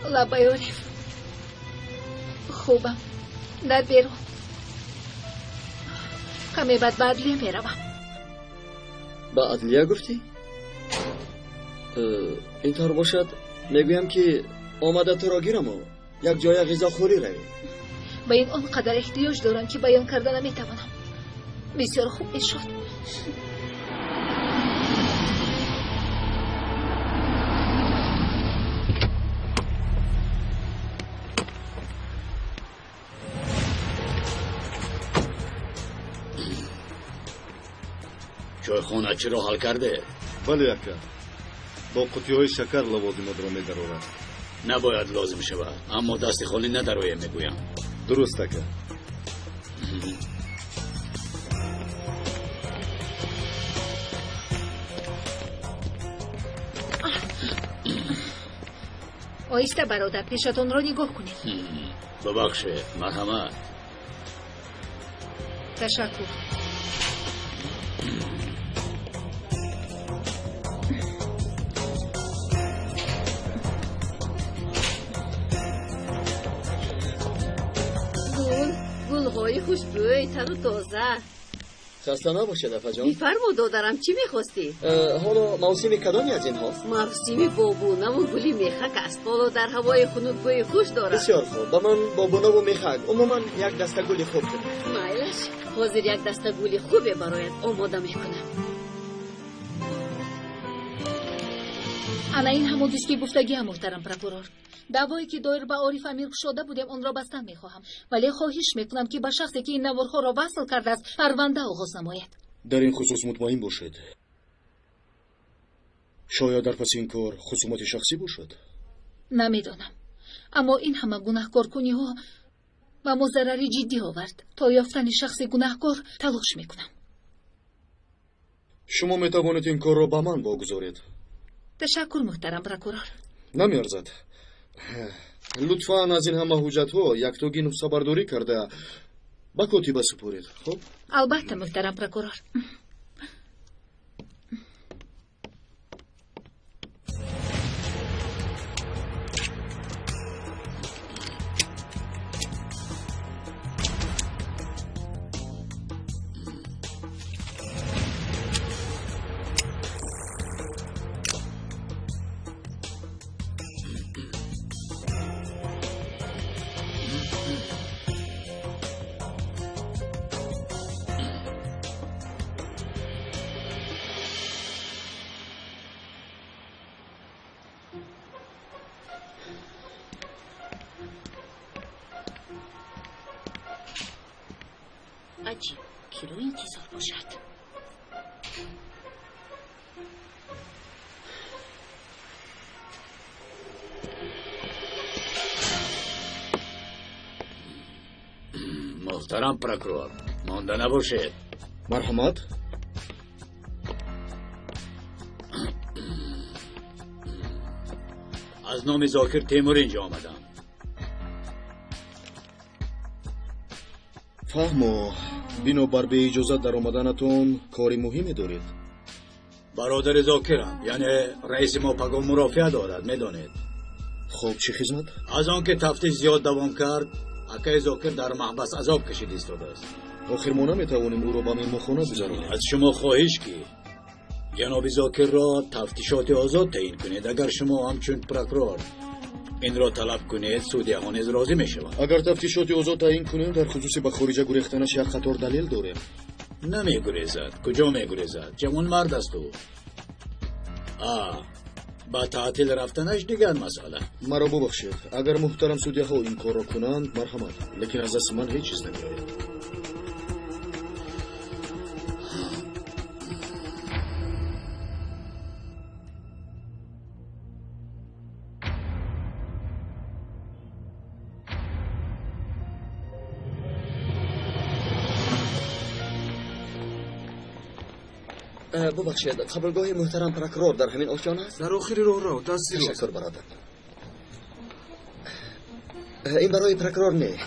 لبای عارف خوبم در بیرون کمی بعد به عدلیه میروم. به عدلیه گفتی؟ اینطور باشد میگویم که آمده تو را گیرم و یک جای غذا خوری روی. به این آنقدر احتیاج دارم که بیان کردن نمیتوانم. بسیار خوب میشد. چایخانه چی را حل کرده؟ بله اکا با قطعه های شکر لوازمات را می‌دارد. نباید لازم شود اما دست خالی ندارم میگویم. درست اکا. آیسته برادر پیشتون را نگاه کنید. ببخشه مرحمت. تشکر. گل‌های خوشبوی تر و تازه. خسته نباشید افا جان. میفرما دادرم چی میخواستی؟ حالا موسم کدامی از این هاست؟ موسم بابونه و گلی میخک است. حالا در هوای خنک بوی خوش دارد. بسیار خوب. با من بابونه و میخک عموما یک دسته گل خوب کنید. مایلش حاضر یک دسته گل خوبی برایت آماده میکنم. انا این همون است که گفتگی محترم پروکورور. دعوایی که دایر به عارف امیر شده بودیم آن را بستن میخواهم، ولی خواهش میکنم که به شخصی که این نوارها را وصل کرده است پرونده آغاز نماید. در این خصوص مطمئن باشید. شاید در پس این کار خصومت شخصی باشد. نمیدانم، اما این همه گناهکار کنی ها و ما ضرری جدی آورد. تا یافتن شخص گناهکار تلاش میکنم. شما میتوانید این کار را به من واگذارید. تشکر محترم پروکورور. نمیارزد. لطفاً از این همه حجت ها یک توگی نسخه برداری کرده با کتیبه سپورید. خب البته محترم پروکورور. عجیب کیلو انتظار باشد. محترم پروکورور مانده نباشید. مرحمت. از نام زاکر تیمور اینجا آمدم. فهمو بنابر به اجازت در آمدنتون کاری مهمی دارید. برادر زاکرم، یعنی رئیس ما پیغام مرافعه دارد میدانید. خب چه خدمت؟ از آن که تفتیش زیاد دوام کرد اکای زاکر در محبس عذاب کشید ایستاده است. آخر ما نمیتوانیم او را به مهمانخانه بگذاریم. از شما خواهش کی جناب زاکر را تفتیشات آزاد تعیین کنید. اگر شما همچون پروکورور این را طلب کنید سودیه نیز راضی می شود. اگر تفتیشات آزاد تعیین کنیم در خصوص به خارج گریختنش یک قطار دلیل داریم. نمی گریزد. کجا می گریزد؟ جوان مرد است او. با تعطیل رفتنش دیگر مسئله. مرا ببخشید اگر محترم سودیه ها این کار را کنند مرحمت، لیکن از دست من هیچ چیز نمیآید. ببخشید قبلگاه محترم پروکورور در همین آشیان است؟ در آخری راه دستی رو. تشکر برادر. این برای پروکورور نه.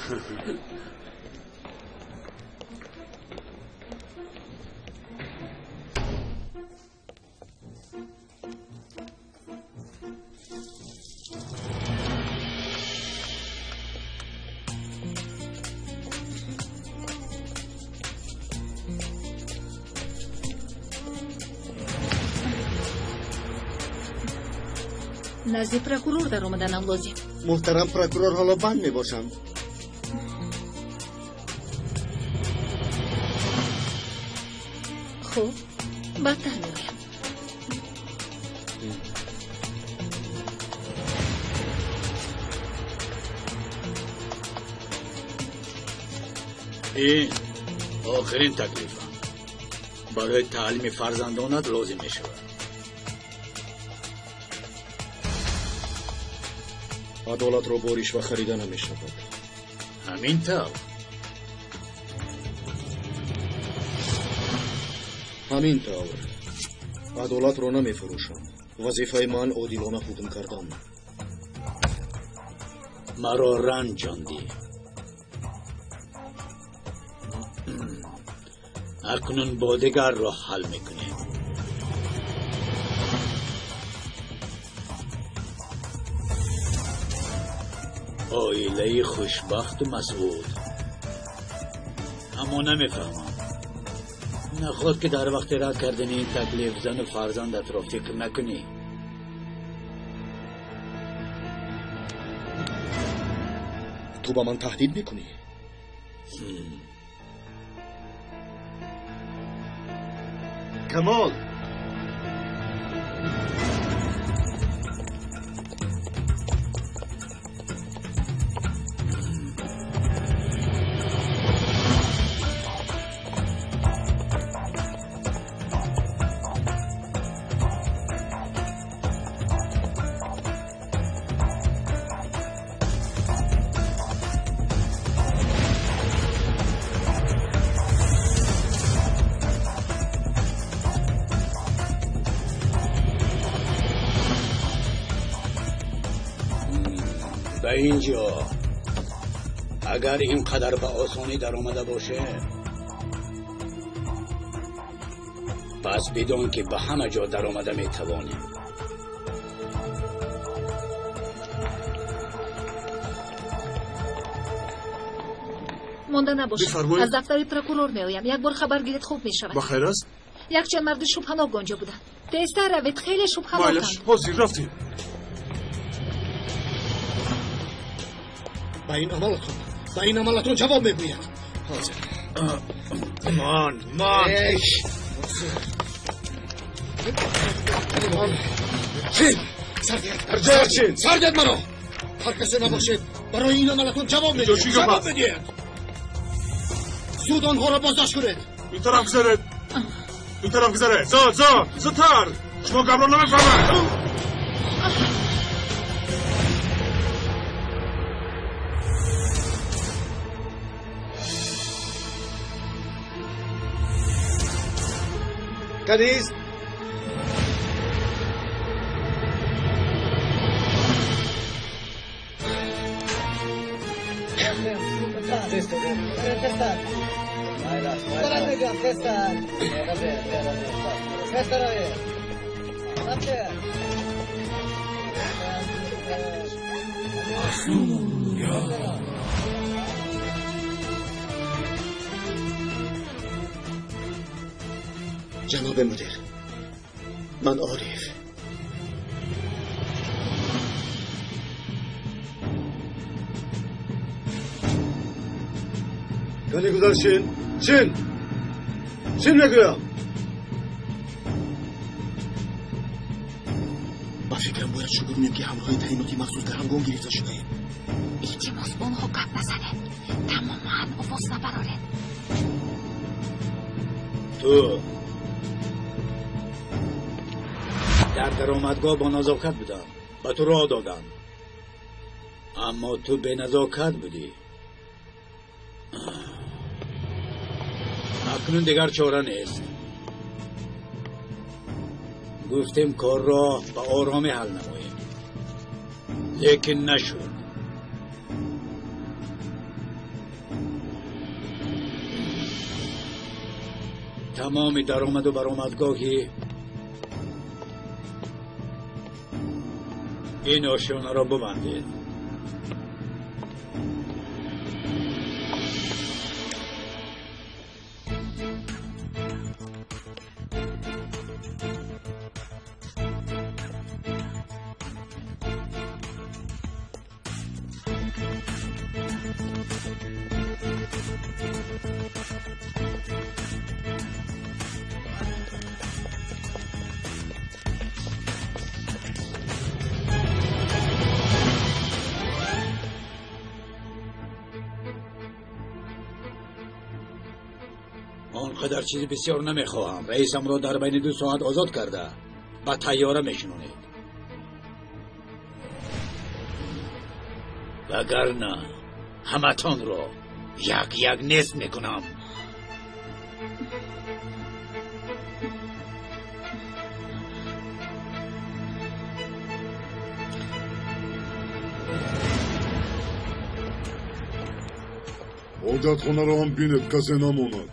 نزد پروکورور در آمدنم لازم. محترم پروکورور حالا بند می باشم. خب بدتر می بایم. این آخرین تکلیفم برای تعلیم فرزندانت لازم می شود. عدالت رو با رشوه خریده نمی شود. همین طور. همین طور. عدالت رو نمی فروشم. وظیفه من عادلانه حکم کردن. مرا رنجاندی. اکنون با دیگر را حل میکنیم. عائله خوشبخت مسعود. اما نمیفهمم نخواد که در وقت رد کردن این تکلیف زن و فرزندت را فکر نکنی. تو با من تهدید میکنی؟ کمال به اینجا اگر اینقدر به آسانی در آمده باشه پس بدون که به همه جا در آمده میتوانیم. مونده نباشه. از دفتر پروکورور میایم. یک بار خبر گیرید خوب میشود. بخیر است؟ یک چند مرد شبهناک آنجا بودن. تیزتر روید، خیلی شبهناکند. مایلش حاضر رفتیم. با این عملتون جواب میگوید. حاضر. مان چین سردید منو. هر کسی نباشید برای این عملتون جواب میگوید. جواب بدید. زود آنها را بازداشت کنید. این طرف گذارید. زودتر. شما قبلا نمیفهمید. کنیز جناب مدیر، من عارف. کنی گذاشتین؟ چین میگویم؟ با فکرم باید شروع کنیم که همراه تعیناتی مخصوص در همگام گرفته شده ایم. ایچماس اونها گپ نزنه. تماما آواز نبراره. تو در درآمدگاه با نزاکت بودم، به تو راه دادم، اما تو به نزاکت بودی. اکنون دیگر چاره نیست. گفتیم کار را با آرامی حل نماییم، لیکن نشد. تمام درآمد و برآمدگاهی این آشیانه را ببندید. آنقدر چیزی بسیار نمیخواهم. رئیسم را در بین 2 ساعت آزاد کرده. با طیاره میشنونید. وگرنه همتان را یک نصف میکنم. حاجتخانه را هم بینید کسی نماند.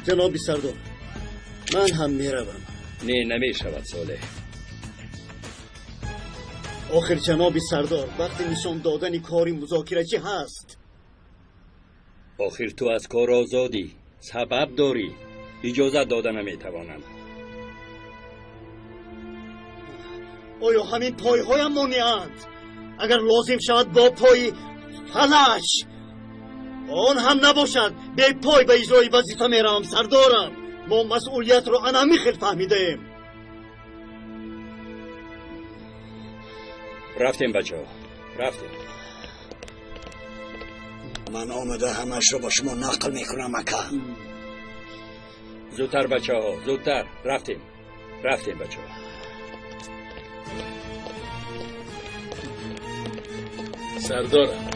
جنابی سردار، من هم میروم. نه نمیشود صالح. آخر جنابی سردار، وقتی نشان دادن کاری مذاکره چی هست؟ آخر تو از کار آزادی، سبب داری، اجازت دادن نمیتوانند. آیا همین پایهایم مانعند؟ اگر لازم شود با پای فلش آن هم نباشد، به پای به اجرای وظیفه میروم سردارم. ما مسئولیت را انامیخل فهمیدیم. رفتیم بچه ها، رفتیم. من آمده همش رو با شما نقل میکنم مکه. زودتر بچه ها، زودتر. رفتیم بچه ها. سردارم،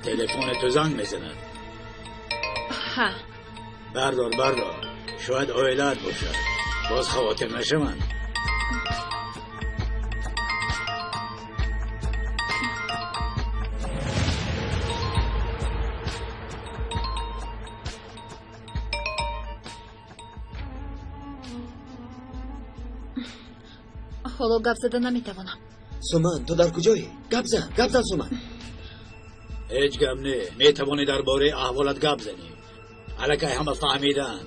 تلفن تو زنگ میزنن. ها بردار شاید آیلت باشد. باز خواطر نشه من. حالا گپ زدن نمیتوانم. سومن تو در کجایی؟ گپ زن سومن. هیچ گپ نه. میتوانی درباره احوالت گپ زنی. الکی همه فهمیدن.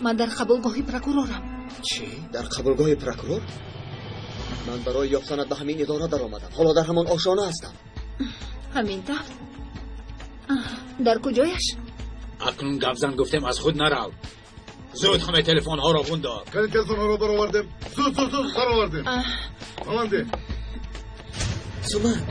من در قبولگاه پروکورورم. چی؟ در قبولگاه پروکورور؟ من برای یافتنت به همین اداره در آمدم. حالا در همان آشانه هستم. همین طور؟ در کجایش؟ اکنون گپ زن گفتم از خود نرو. زود همه تلفن ها را خون دار. تلفن ها را برآوردم. زود برآوردم. آمده. سومن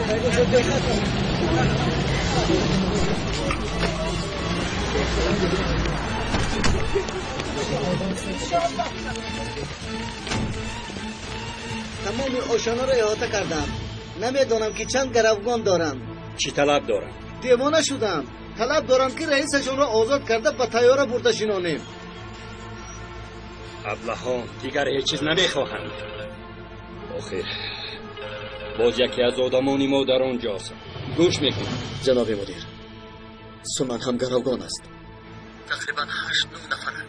تمام اوشانا رو احاطه کردم. نمیدونم که چند گروگان دارم. چی طلب دارم؟ دیوانه شدم. طلب دارم که رئیسشون رو آزاد کرده به طیاره بردشینانیم. ابلهان دیگر هیچ چیز نمیخواهند. آخر باز یکی از آدمانی ما در آنجاست. گوش میکنم. جناب مدیر، سومن هم گروگان است. تقریبا 8-9 نفرند.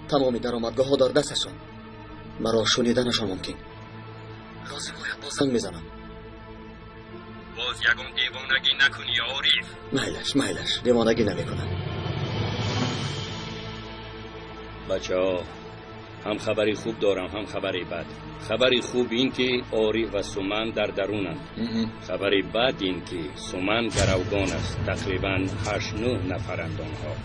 تمامی درآمدگاه ها در دستشان. مرا شنیدنشان ممکن. لازم باید بازنگ میزنم. باز یکم دیوانگی نکنی عارف. میلش دیوانگی نمیکنم. بچه ها، هم خبری خوب دارم هم خبری بد. خبری خوب این که عارف و سومن در درونند. خبری بد این که سومن گروگان است. تقریبا 8-9 نفرند آنها.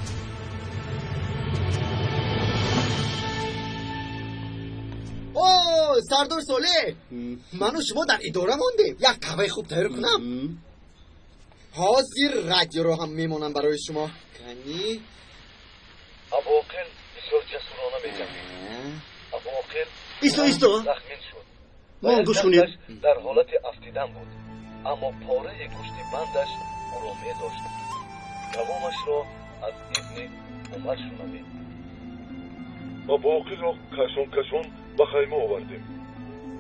اوه سردار ساله، من و شما در اداره ماندیم. یک قهوه خوب تهیه کنم. حاضر رادیو رو هم میمونم برای شما. کنی ابواقل بسیار جسورانه میجنگید. ابواقل ایستو زخمی شد. ما گوش کنید. در حالت افتیدن بود، اما پاره گوشت بندش او را میداشت. دوامش را از ابن عمر شنوید. ابواقل را کشون به خیمه آوردیم.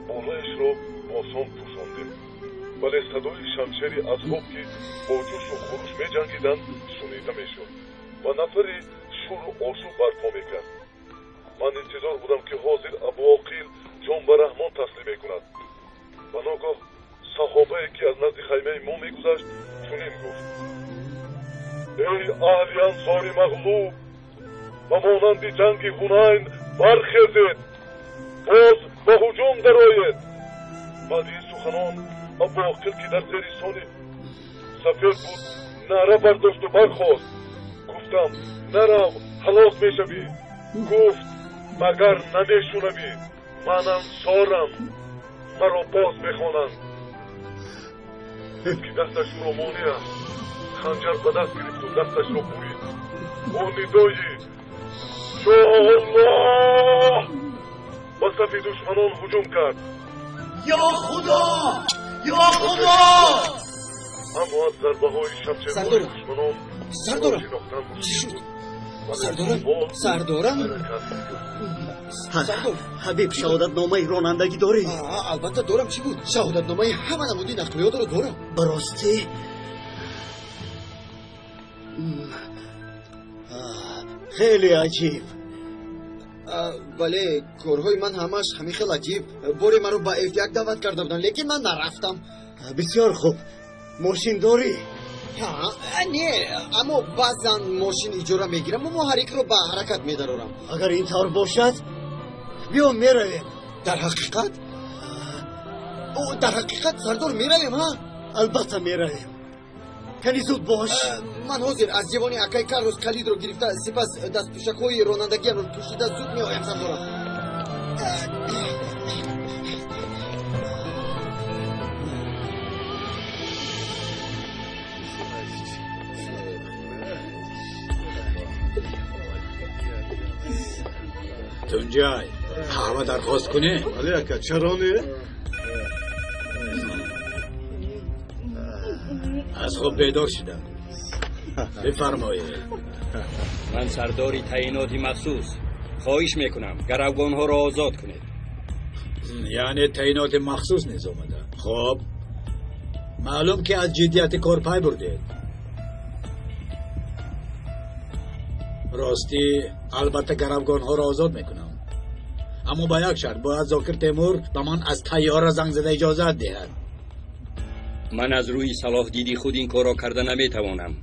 بالایش را با سم پوشاندیم، ولی صدای شمشیری از خوب که با جوش و خروش می جنگیدن شنیده می شد و نفری شور و آشوب برپا می کرد. من انتظار بودم که حاضر ابواقیل جان به رحمان تسلیم می کند. و ناگاه صحابه که از نزد خیمه ما می گذشت چنین گفت: ای اهل انصار مغلوب، و مانند جنگ هنین برخیزید، باز به هجوم درآیید. بعد این سخنان ابواقیل که در زیر سان سفید بود نعره برداشت و برخاست. گفتم نرو، هلاک میشوی. گفت مگر نمیشنوی؟ من انصارم، مرا باز بخوانند. که دستش رو مانع است، خنجر به دست گرفت و دستش رو برید. با ندای شاه الله و صف دشمنان هجوم کرد. یا خدا، یا خدا! اما از ضربه های شمشیرهای دشمنان سردارم چی شد؟ سردارم حبیب شهادت نامه رانندگی داری؟ البته دارم. چی بود؟ شهادت نامه همه نمودی نقلیات رو دارم. براستی؟ خیلی عجیب. ولی کارهای من همش همین خیلی عجیب. باری من رو به افتیاق دعوت کرده بودن لیکن من نرفتم. بسیار خوب. ماشین داری؟ نه، اما بعضا ماشین اجاره میگیرم و محرک رو به حرکت میدارم. اگر این طور باشد بیا میرویم. در حقیقت؟ در حقیقت سردار میرویم ها؟ البته میرویم. کنی زود باش. من حاضر از جوانی اکای کاروس کلید رو گرفته، سپس دست پوشک‌های رانندگی رو پوشیده زود میایم سردارم. تونجای قهوه درخواست کنه؟ ولی اکا چرا نه؟ از خواب بیدار شدم. بفرمایید. من سرداری تعییناتی مخصوص. خواهش میکنم گروگان ها را آزاد کنید. یعنی تعیینات مخصوص نیز آمده. خب معلوم که از جدیت کار پای بردید. راستی البته گروگان ها را آزاد میکنم، اما با یک شرط: باید زاکر تیمور به من از طیاره زنگ زده اجازت دهد. من از روی صلاح دیدی خود این کار را کرده نمیتوانم.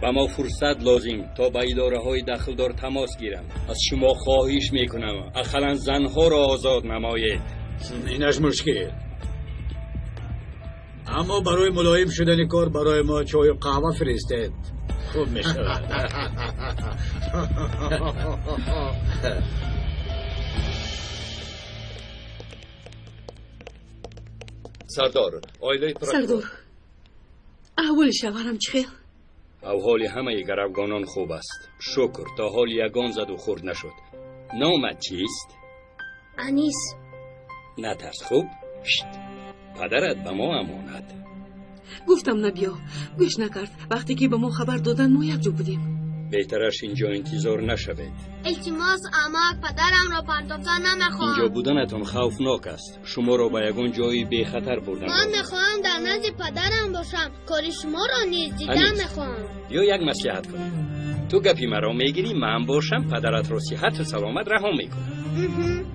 و ما فرصت لازم تا با اداره های دخلدار تماس گیرم. از شما خواهش میکنم اقلاً زنها را آزاد نمایید. اینش مشکل، اما برای ملایم شدن کار برای ما چای و قهوه فرستید. خوب میشود. سردار، آیله سردار، احوال شوهرم چخیر؟ احوال همه گروگانان خوب است. شکر تا حال یگان زد و خورد نشد. نامت چیست؟ انیس. نترس خوب؟ شت. پدرت به ما امانت. گفتم نبیا. گوش نکرد. وقتی که به ما خبر دادن ما یک جا بودیم. بهترش اینجا انتظار نشوید. التماس اما پدرم را پرتابتن نمیخوام. اینجا بودنتان خوفناک است. شما را به یگان جایی بی خطر بردن. من میخوام در نزد پدرم باشم. کار شما را نیز دیدن میخوام. یا یک مصلحت کنیم. تو گپی مرا میگیری، من باشم پدرت را صحت و سلامت رها میکنم.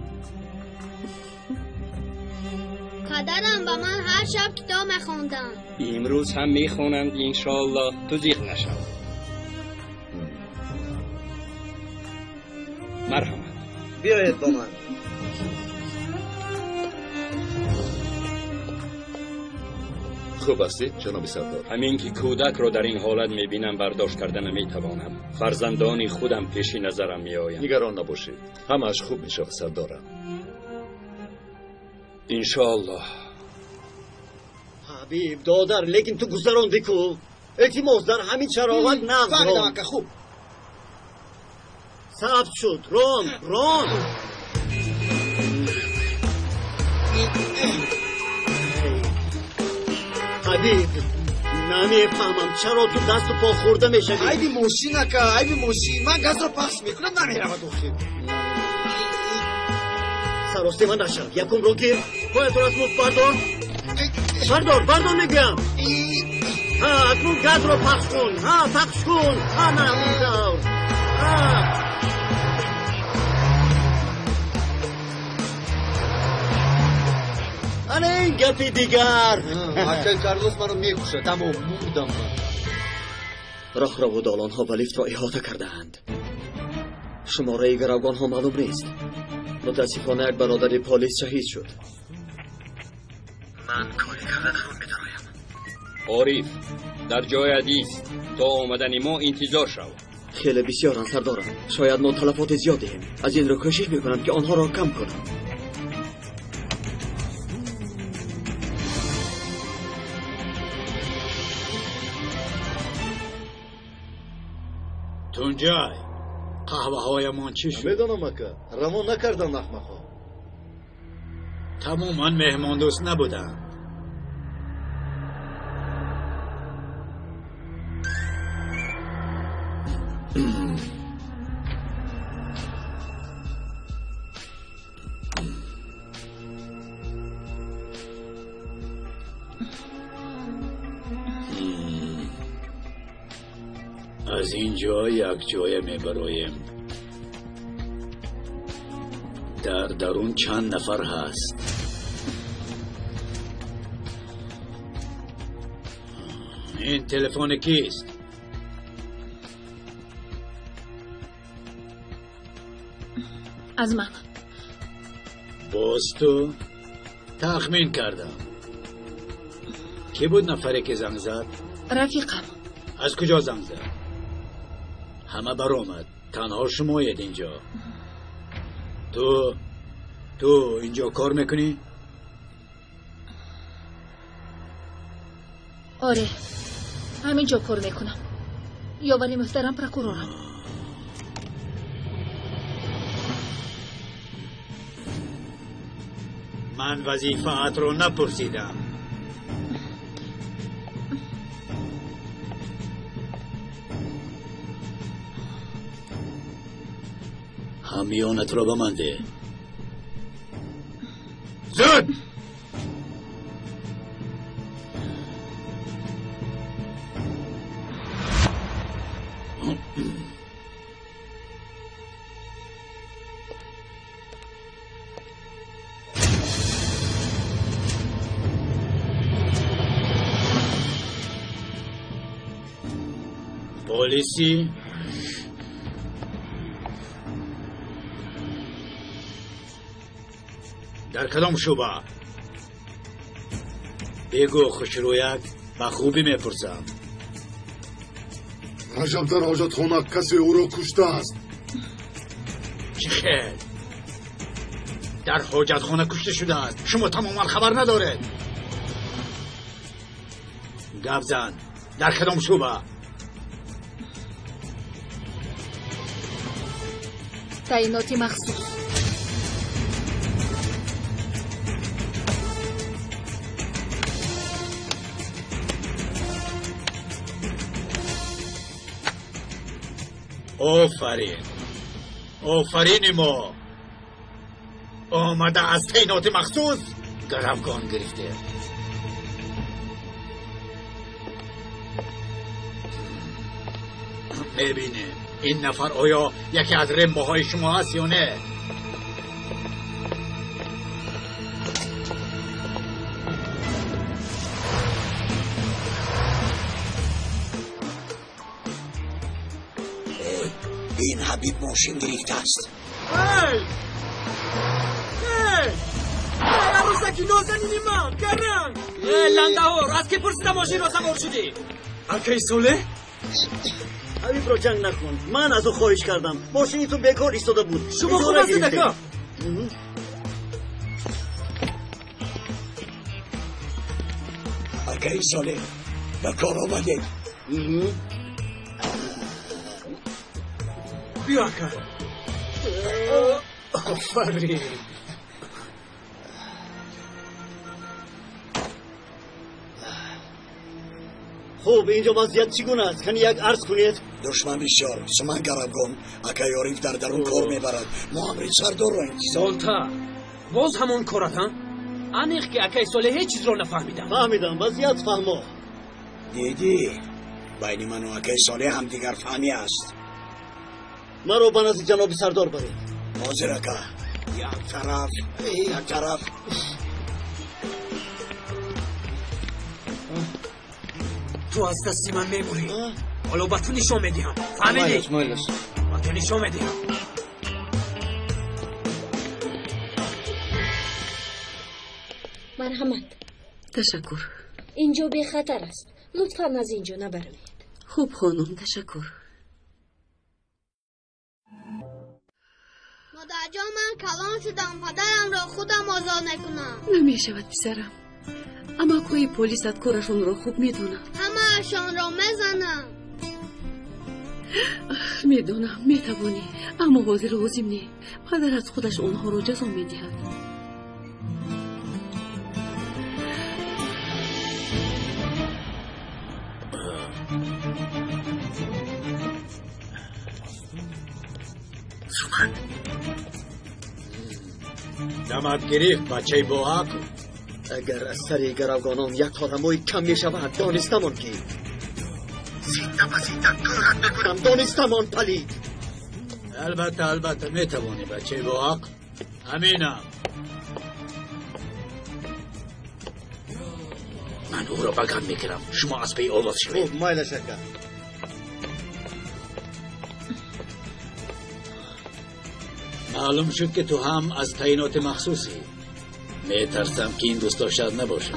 پدرم با من هر شب کتاب میخوندن. امروز هم میخونند انشاءالله. تو زیغ نشو. مرحمت. بیایید با من. خوب هستید جناب سردار؟ همین که کودک را در این حالت میبینم برداشت کردن نمیتوانم. فرزندانی خودم پیش نظرم میآیند. نگران نباشید، همش خوب میشه سردارم. انشاءالله. حبیب دادر لیکن تو گذراندی کو التماس در همین شرایط نقض خوب ثبت شد. رون حبیب نمیفهمم چرا تو دست و پا خورده میشوی. عیبی موشی نکه، عیبی موشی. من گاز رو پخش میکنم نمیرم داخل. سراسته من نشد. یکم رو گیر. باید تو از موت بردار میگم. ها اکنون گاز رو پخش کن. پخش کن. نمیدار. آنه این گپی دیگر. اکل کارلوس منو میکشه. تمام بودم من. راه و دالان ها و لیفت را احاطه کرده اند. شماره گروگان ها معلوم نیست. متاسفانه یک برادر پلیس شهید شد. من کاری کردن رو میدرایم. عارف در جای عدیس تا آمدن ما انتظار شو. خیلی بسیار انصر دارم. شاید ما تلفات زیاد دهیم. از این رو کوشش میکنم که آنها را کم کنم. تونجای قهوه های من چی شد؟ میدانم اکا روان نکردم نخمخا. تماما مهمان دوست نبودن. از اینجا یک جای میبرایم. در درون چند نفر هست. این تلفن کیست؟ از من. باز تو؟ تخمین کردم. کی بود نفری که زنگ زد؟ رفیقم. از کجا زنگ زد؟ همه برآمد. تنها شمایید اینجا. تو اینجا کار میکنی؟ آره همینجا کار میکنم. یاوری محترم پرکورورم. من وظیفه‌ات رو نپرسیدم. همیانت را به من ده. زود! پلیسی در کدام شعبه؟ بگو خوشرویت به خوبی میپرسم. رجب در حاجت خانه کسی او را کشته است. چه خیل؟ در حاجت خانه کشته شده است. شما تماما خبر ندارید. گپ زن در کدام شعبه؟ تعییناتی مخصوص. آفرین ما آمده از تعیینات مخصوص گروگان گرفته. ببینیم این نفر آیا یکی از رمبه های شما هست یا نه؟ این حبیب ماشین گرفته است. عروسکی نازنین من گرم لنده ها از که پرسیده ماشین را سوار شدی؟ اکی سوله؟ حبیب را جنگ نکن. من از او خواهش کردم. ماشینی تو بیکار ایستاده بود. شما خوب هستید اکا؟ اکی ساله به کار آمده. بیا اکا. آفرین. خوب اینجا وضعیت چگونه است؟ کنی یک عرض کنید؟ دشمن بسیار سمن گرمگان اکای عارف در درون کار میبرد. ما امری سردار را انتظار. سالتا باز همون کارت ها؟ انیخ که اکای ساله هیچ چیز را نفهمیدم. فهمیدم وضعیت فهمو. دیدی بین من و اکای ساله هم دیگر فهمی است. مرا به نزد جناب سردار برید. حاضر اکا. یک طرف تو از دستی من میمونی. حالا با تو نشان میدیم. فهمیدی؟ با تو نشان میدیم. مرحمت. تشکر. اینجا به خطر است. لطفاً از اینجا نبروید. خوب خانم تشکر. مادر جان من کلان شدم. پدرم را خودم آزاد نکنم. نمیشود پسرم. اما کوی پلیست کارشون را خوب میدونم. همه اشان را میزنم. میدونم میتوانی اما حاضر لازم نی. پدر از خودش اونها رو جزا میدهد. نمد گرفت بچه با عقل. اگر از سری گروگانان یک تارموی کم می شود دانستمان که زنده به زنده دورت بکنم. دانستمان پلید. البته می توانی بچه با عقل. امینم من او را بگم میکنم. شما از پی آواز شوید. خوب مایل شکر. معلوم شد که تو هم از تعیینات مخصوصی. میترسم که این دوستا شاید نباشه.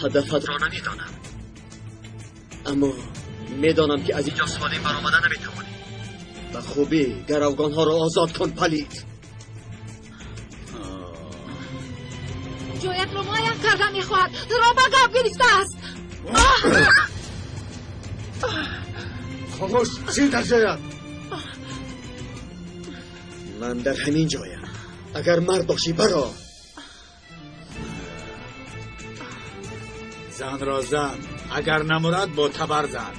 هدفت را نمیدانم اما میدانم که از اینجا سالم برآمده نمیتوانی. به خوبی گروگان ها را آزاد کن پلید. جویت رو مایم کردن میخواهد. را به گاب گرفته است. خاموش چی در جاید؟ من در همین جایم. اگر مرد باشی برا. زن را زن. اگر نمرد با تبر زن.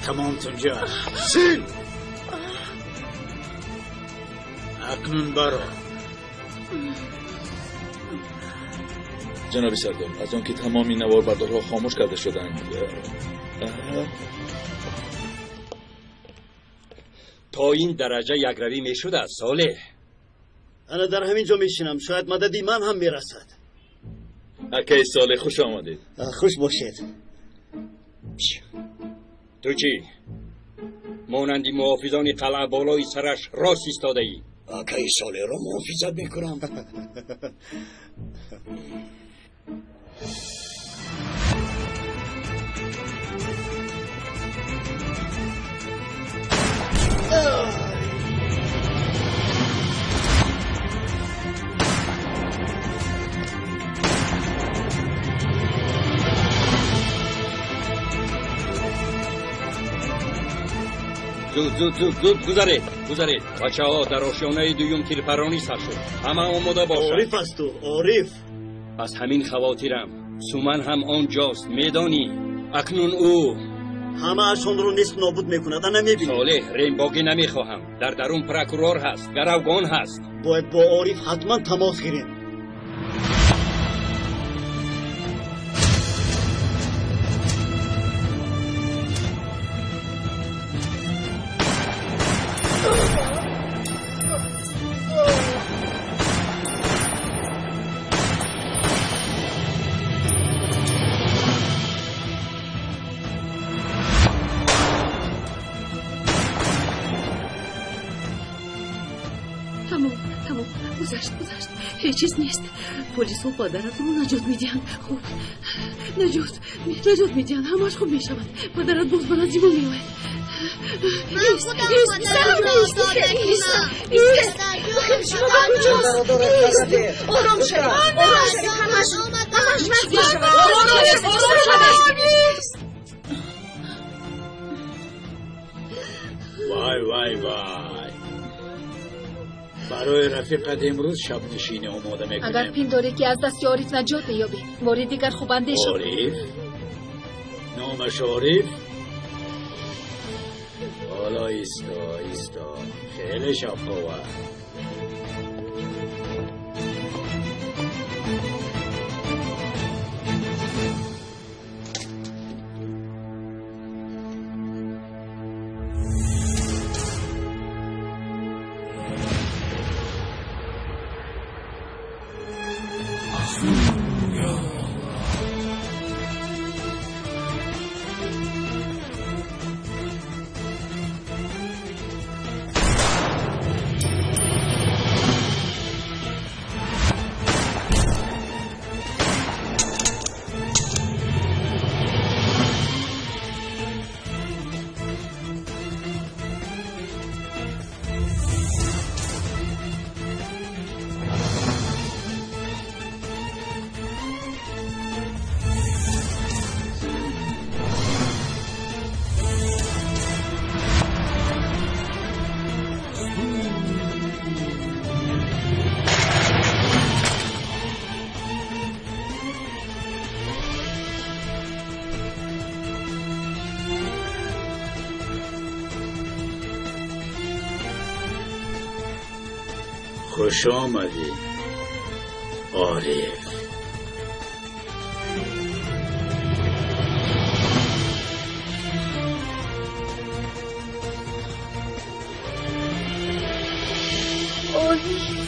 تمام تونجا سین اکنون برا. جناب سردار از آن که تمامی نوار بردارها خاموش کرده شدند تا این درجه یک روی می شده صالح. انا در همین جا میشینم. شاید مددی من هم میرسد. اکی صالح خوش آمدید. خوش باشید. تو چی؟ مانندی محافظان قلعه بالای سرش راست ایستاده ای؟ اکی صالح را محافظت میکنم. زود گذارید بچه ها در آشیانه دویم تیرپرانی سر شد. همه آماده باشند. عارف است تو عارف. پس همین خواتیرم سومن هم آنجاست میدانی. اکنون او همه اشون رو نیست نابود میکند. نمیبینی صالح رینباگی نمیخواهم. در درون پروکورور هست، گروگان هست. باید با عارف حتما تماس گیریم. گذشت هیچ چیز نیست. پلیس و پدرت رو نجات میدین. خوب نجات میدین. همش خوب میشود. پدرت باز به نزدیک میآید. من خودم پدرم را آزاد نکنم. آرام شد. وای برای رفیقت امروز شب نشینی آماده میکنم. اگر پینداری که از دست عارف نجات بیابی باری دیگر خوب اندیشه. عارف؟ نامش عارف؟ حالا ایستا خیلی شفاوه. خوش آمدی عارف. عارف